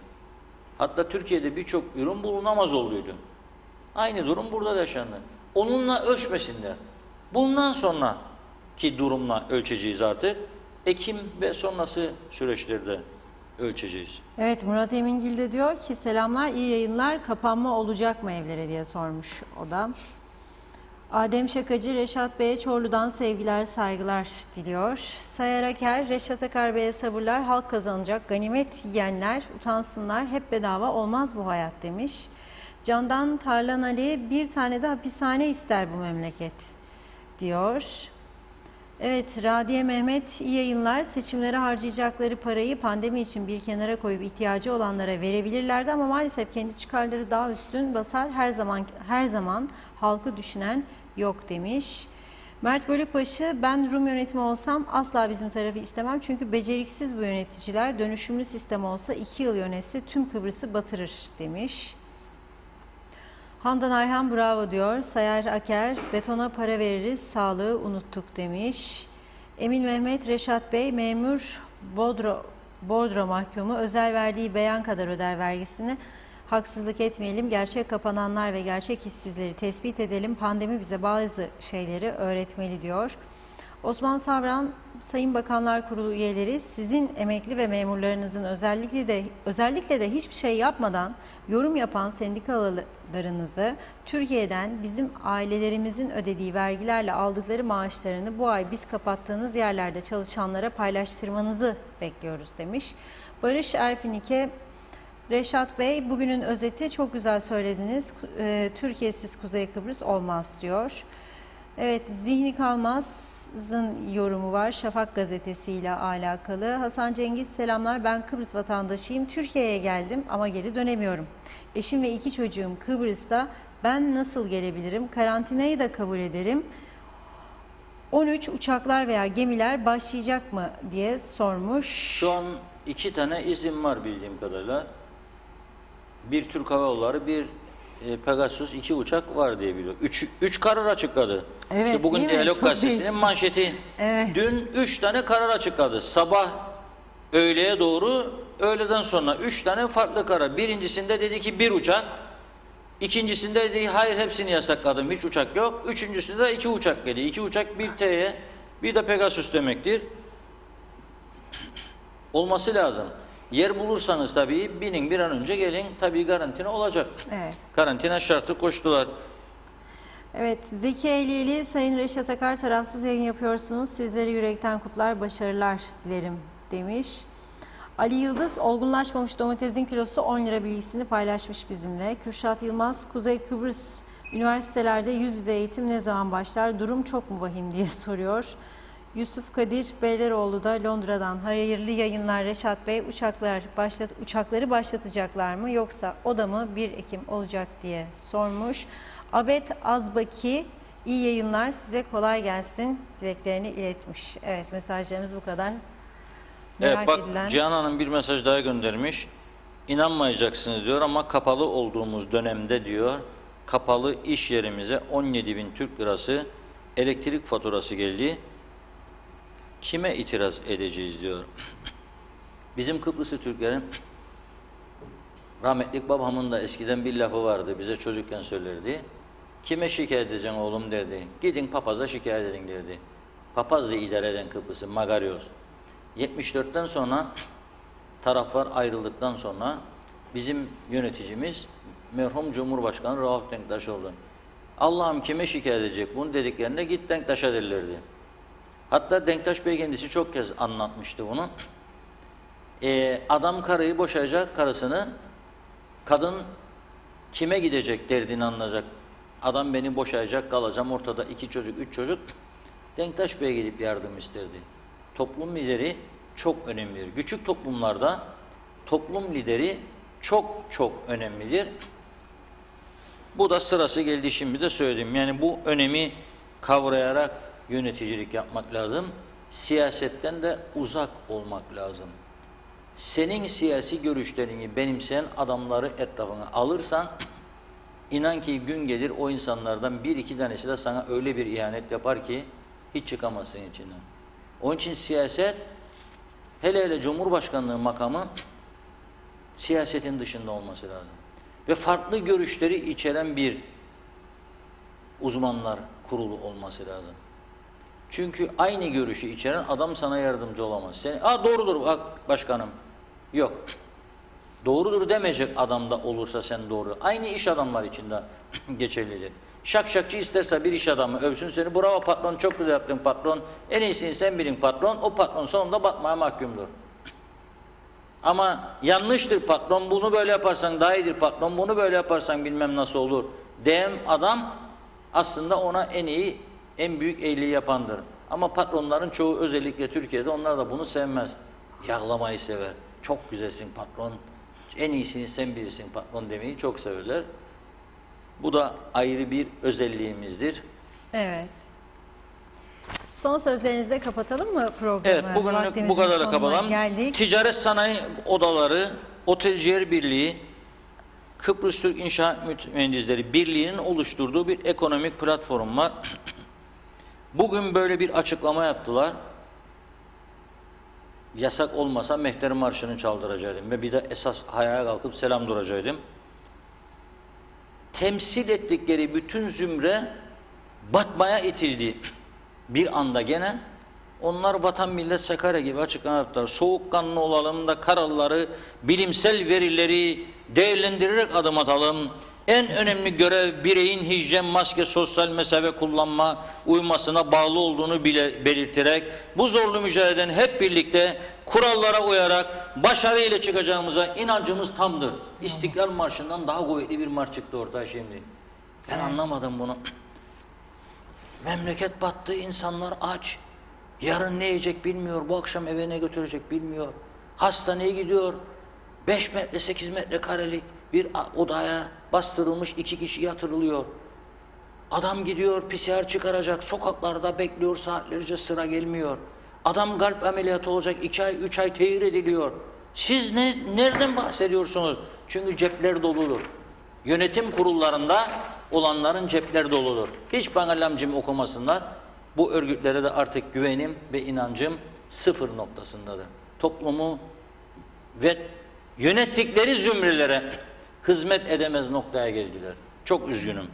B: Hatta Türkiye'de birçok ürün bulunamaz olduydu. Aynı durum burada da yaşandı. Onunla ölçmesinler. Bundan sonraki durumla ölçeceğiz artık. Ekim ve sonrası süreçlerde ölçeceğiz.
A: Evet, Murat Emingil de diyor ki selamlar, iyi yayınlar, kapanma olacak mı evlere diye sormuş o da. Adem Şakacı, Reşat Bey'e Çorlu'dan sevgiler, saygılar diliyor. Sayar Aker, Reşat Akar Bey'e sabırlar, halk kazanacak, ganimet yiyenler utansınlar, hep bedava olmaz bu hayat demiş. Candan Tarlan Ali, bir tane de hapishane ister bu memleket diyor. Evet, Radiye Mehmet, iyi yayınlar. Seçimlere harcayacakları parayı pandemi için bir kenara koyup ihtiyacı olanlara verebilirlerdi ama maalesef kendi çıkarları daha üstün basar, her zaman halkı düşünen yok demiş. Mert Bölükbaşı, ben Rum yönetimi olsam asla bizim tarafı istemem çünkü beceriksiz bu yöneticiler, dönüşümlü sistem olsa 2 yıl yönetse tüm Kıbrıs'ı batırır demiş. Handan Ayhan bravo diyor. Sayar Aker, betona para veririz, sağlığı unuttuk demiş. Emin Mehmet, Reşat Bey, memur bordro mahkumu özel verdiği beyan kadar öder vergisini. Haksızlık etmeyelim, gerçek kapananlar ve gerçek işsizleri tespit edelim. Pandemi bize bazı şeyleri öğretmeli diyor. Osman Savran, Sayın Bakanlar Kurulu üyeleri, sizin emekli ve memurlarınızın özellikle de hiçbir şey yapmadan yorum yapan sendikalarınızı Türkiye'den bizim ailelerimizin ödediği vergilerle aldıkları maaşlarını bu ay biz kapattığınız yerlerde çalışanlara paylaştırmanızı bekliyoruz demiş. Barış Erfinike, Reşat Bey, bugünün özeti çok güzel söylediniz. Türkiye'siz Kuzey Kıbrıs olmaz diyor. Evet, Zihni Kalmaz'ın yorumu var Şafak Gazetesi ile alakalı. Hasan Cengiz, selamlar, ben Kıbrıs vatandaşıyım. Türkiye'ye geldim ama geri dönemiyorum. Eşim ve 2 çocuğum Kıbrıs'ta. Ben nasıl gelebilirim? Karantinayı da kabul ederim. 13 uçaklar veya gemiler başlayacak mı diye sormuş.
B: Şu an 2 tane izin var bildiğim kadarıyla. Bir Türk Hava Yolları, bir Pegasus, 2 uçak var diye biliyorum. 3 karar açıkladı.
A: Evet,
B: işte bugün Diyalog Gazetesi'nin manşeti.
A: Evet.
B: Dün 3 tane karar açıkladı. Sabah öğleye doğru, öğleden sonra 3 tane farklı karar. Birincisinde dedi ki 1 uçak. İkincisinde dedi hayır hepsini yasakladım. Hiç uçak yok. Üçüncüsünde de 2 uçak dedi. 2 uçak, 1 TY, bir de Pegasus demektir. Olması lazım. Yer bulursanız tabii binin, bir an önce gelin. Tabii karantina olacak.
A: Evet.
B: Karantina şartı koştular.
A: Evet, Zeki Eyliyeli, Sayın Reşat Akar, tarafsız yayın yapıyorsunuz. Sizleri yürekten kutlar, başarılar dilerim demiş. Ali Yıldız, olgunlaşmamış domatesin kilosu 10 lira bilgisini paylaşmış bizimle. Kürşat Yılmaz, Kuzey Kıbrıs üniversitelerde yüz yüze eğitim ne zaman başlar? Durum çok mu vahim diye soruyor. Yusuf Kadir Beyleroğlu da Londra'dan hayırlı yayınlar Reşat Bey. Uçakları başlatacaklar mı yoksa o da mı 1 Ekim olacak diye sormuş. Abed Azbaki iyi yayınlar, size kolay gelsin dileklerini iletmiş. Evet, mesajlarımız bu kadar.
B: Evet,
A: Merak
B: bak
A: edilen...
B: Cihan Hanım bir mesaj daha göndermiş. İnanmayacaksınız diyor ama kapalı olduğumuz dönemde diyor, kapalı iş yerimize 17.000 Türk lirası elektrik faturası geldi. Kime itiraz edeceğiz diyor. Bizim Kıbrıslı Türklerin, rahmetlik babamın da eskiden bir lafı vardı, bize çocukken söylerdi. Kime şikayet edeceksin oğlum derdi. Gidin papaza şikayet edin derdi. Papazla idare eden Kıbrıs'ı, Magarios. 74'ten sonra taraflar ayrıldıktan sonra bizim yöneticimiz merhum Cumhurbaşkanı Rauf Denktaş oldu. Allah'ım kime şikayet edecek bunu dediklerinde git Denktaş'a derlerdi. Hatta Denktaş Bey kendisi çok kez anlatmıştı bunu. Adam karıyı boşayacak karısını, kadın kime gidecek derdini anlayacak. Adam beni boşayacak, kalacağım ortada 2 çocuk 3 çocuk. Denktaş Bey'e gidip yardım isterdi. Toplum lideri çok önemlidir. Küçük toplumlarda toplum lideri çok önemlidir. Bu da sırası geldi, şimdi de söyledim. Yani bu önemi kavrayarak yöneticilik yapmak lazım. Siyasetten de uzak olmak lazım. Senin siyasi görüşlerini benimseyen adamları etrafına alırsan, inan ki gün gelir o insanlardan 1-2 tanesi de sana öyle bir ihanet yapar ki hiç çıkamazsın içinden. Onun için siyaset, hele Cumhurbaşkanlığı makamı siyasetin dışında olması lazım. Ve farklı görüşleri içeren bir uzmanlar kurulu olması lazım. Çünkü aynı görüşü içeren adam sana yardımcı olamaz. Sen, doğrudur bak başkanım. Yok. Doğrudur demeyecek adam da olursa sen doğru. Aynı iş adamlar için de geçerlidir. Şakşakçı isterse bir iş adamı övsün seni. Bravo patron, çok güzel yaptın patron. En iyisini sen bilin patron. O patron sonunda batmaya mahkumdur. Ama yanlıştır patron, bunu böyle yaparsan daha iyidir patron, bunu böyle yaparsan bilmem nasıl olur diyen adam aslında ona en iyi, en büyük iyiliği yapandır. Ama patronların çoğu, özellikle Türkiye'de, onlar da bunu sevmez. Yağlamayı sever. Çok güzelsin patron, en iyisini sen bilirsin patron demeyi çok severler. Bu da ayrı bir özelliğimizdir.
A: Evet. Son sözlerinizle kapatalım mı programı?
B: Evet, bugünlük bu kadarla kapatalım.
A: Geldik.
B: Ticaret Sanayi Odaları, Otelciler Birliği, Kıbrıs Türk İnşaat Mühendisleri Birliği'nin oluşturduğu bir ekonomik platform var. Bugün böyle bir açıklama yaptılar. Yasak olmasa Mehter Marşı'nı çaldıracaktım ve bir de esas ayağa kalkıp selam duracaktım. Temsil ettikleri bütün zümre batmaya itildi. Bir anda gene onlar Vatan Millet Sakarya gibi açıklama yaptılar. Soğukkanlı olalım da Karalıları, bilimsel verileri değerlendirerek adım atalım. En önemli görev bireyin hijyen, maske, sosyal mesafe kullanma uymasına bağlı olduğunu belirterek bu zorlu mücadeleden hep birlikte kurallara uyarak başarıyla çıkacağımıza inancımız tamdır. İstiklal Marşı'ndan daha kuvvetli bir marş çıktı ortaya şimdi. Ben anlamadım bunu. Memleket battı, insanlar aç. Yarın ne yiyecek bilmiyor, bu akşam eve ne götürecek bilmiyor. Hastaneye gidiyor, 5 metre 8 metre karelik bir odaya bastırılmış 2 kişi yatırılıyor. Adam gidiyor PCR çıkaracak, sokaklarda bekliyor, saatlerce sıra gelmiyor. Adam kalp ameliyatı olacak, 2 ay 3 ay tehir ediliyor. Siz nereden bahsediyorsunuz? Çünkü cepler doludur. Yönetim kurullarında olanların cepleri doludur. Hiç bana lamcım okumasınlar. Bu örgütlere de artık güvenim ve inancım sıfır noktasındadır. Toplumu ve yönettikleri zümrelere hizmet edemez noktaya geldiler. Çok üzgünüm.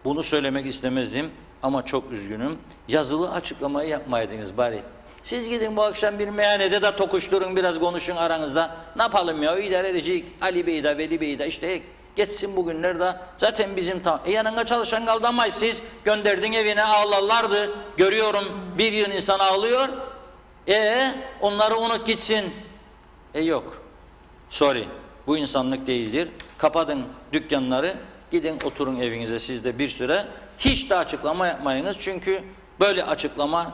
B: Bunu söylemek istemezdim ama çok üzgünüm. Yazılı açıklamayı yapmaydınız bari. Siz gidin bu akşam bir meyhanede de tokuşturun, biraz konuşun aranızda. Ne yapalım ya, idare edecek Ali Bey de Veli Bey de işte geçsin bugünlerde. Zaten bizim yanına çalışan kaldı ama siz gönderdin evine, ağlarlardı. Görüyorum bir yıl insan ağlıyor. Onları unut gitsin. Yok. Sorry. Bu insanlık değildir. Kapatın dükkanları, gidin oturun evinize siz de bir süre. Hiç de açıklama yapmayınız. Çünkü böyle açıklama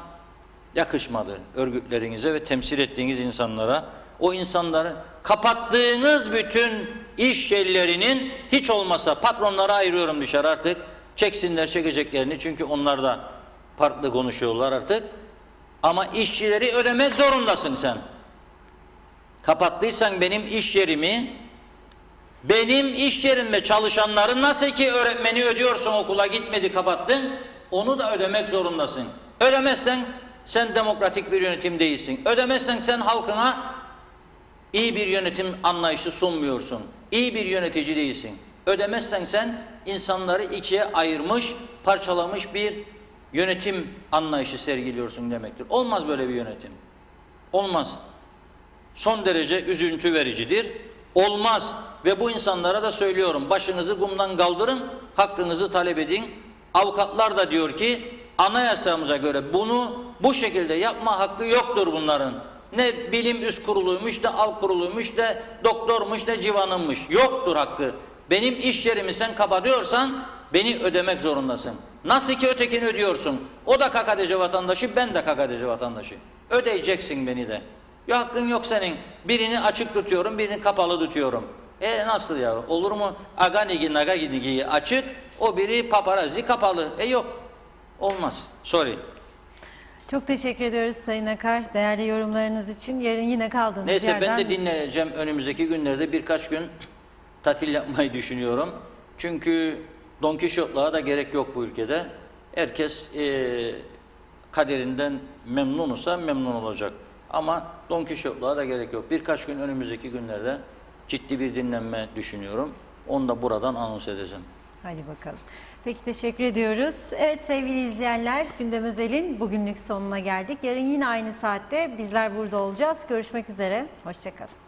B: yakışmadı örgütlerinize ve temsil ettiğiniz insanlara. O insanları kapattığınız bütün iş yerlerinin hiç olmasa patronlara ayırıyorum dışarı artık. Çeksinler çekeceklerini, çünkü onlar da farklı konuşuyorlar artık. Ama işçileri ödemek zorundasın sen. Kapattıysan benim iş yerimi, benim iş yerimde çalışanları, nasıl ki öğretmeni ödüyorsun, okula gitmedi kapattın, onu da ödemek zorundasın. Ödemezsen sen demokratik bir yönetim değilsin. Ödemezsen sen halkına iyi bir yönetim anlayışı sunmuyorsun. İyi bir yönetici değilsin. Ödemezsen sen insanları ikiye ayırmış, parçalamış bir yönetim anlayışı sergiliyorsun demektir. Olmaz böyle bir yönetim. Olmaz. Son derece üzüntü vericidir. Olmaz. Ve bu insanlara da söylüyorum, başınızı kumdan kaldırın, hakkınızı talep edin. Avukatlar da diyor ki, anayasamıza göre bunu bu şekilde yapma hakkı yoktur bunların. Ne bilim üst kuruluymuş, ne alt kuruluymuş, ne doktormuş, ne civanınmış. Yoktur hakkı. Benim iş yerimi sen kapatıyorsan beni ödemek zorundasın. Nasıl ki ötekini ödüyorsun. O da KKTC vatandaşı, ben de KKTC vatandaşı. Ödeyeceksin beni de. Ya hakkın yok senin. Birini açık tutuyorum, birini kapalı tutuyorum. Nasıl ya? Olur mu? Aganigi nagagigi açık, o biri paparazzi kapalı. Yok. Olmaz. Sorry.
A: Çok teşekkür ediyoruz Sayın Akar değerli yorumlarınız için. Yarın yine kaldığınız
B: Neyse,
A: yerden...
B: ben de dinleneceğim. Önümüzdeki günlerde birkaç gün tatil yapmayı düşünüyorum. Çünkü Don Kişotluğa da gerek yok bu ülkede. Herkes kaderinden memnunsa memnun olacak. Ama Don Kişotluğa da gerek yok. Birkaç gün önümüzdeki günlerde ciddi bir dinlenme düşünüyorum. Onu da buradan anons edeceğim.
A: Hadi bakalım. Peki teşekkür ediyoruz. Evet sevgili izleyenler, Gündem Özel'in bugünlük sonuna geldik. Yarın yine aynı saatte bizler burada olacağız. Görüşmek üzere. Hoşça kalın.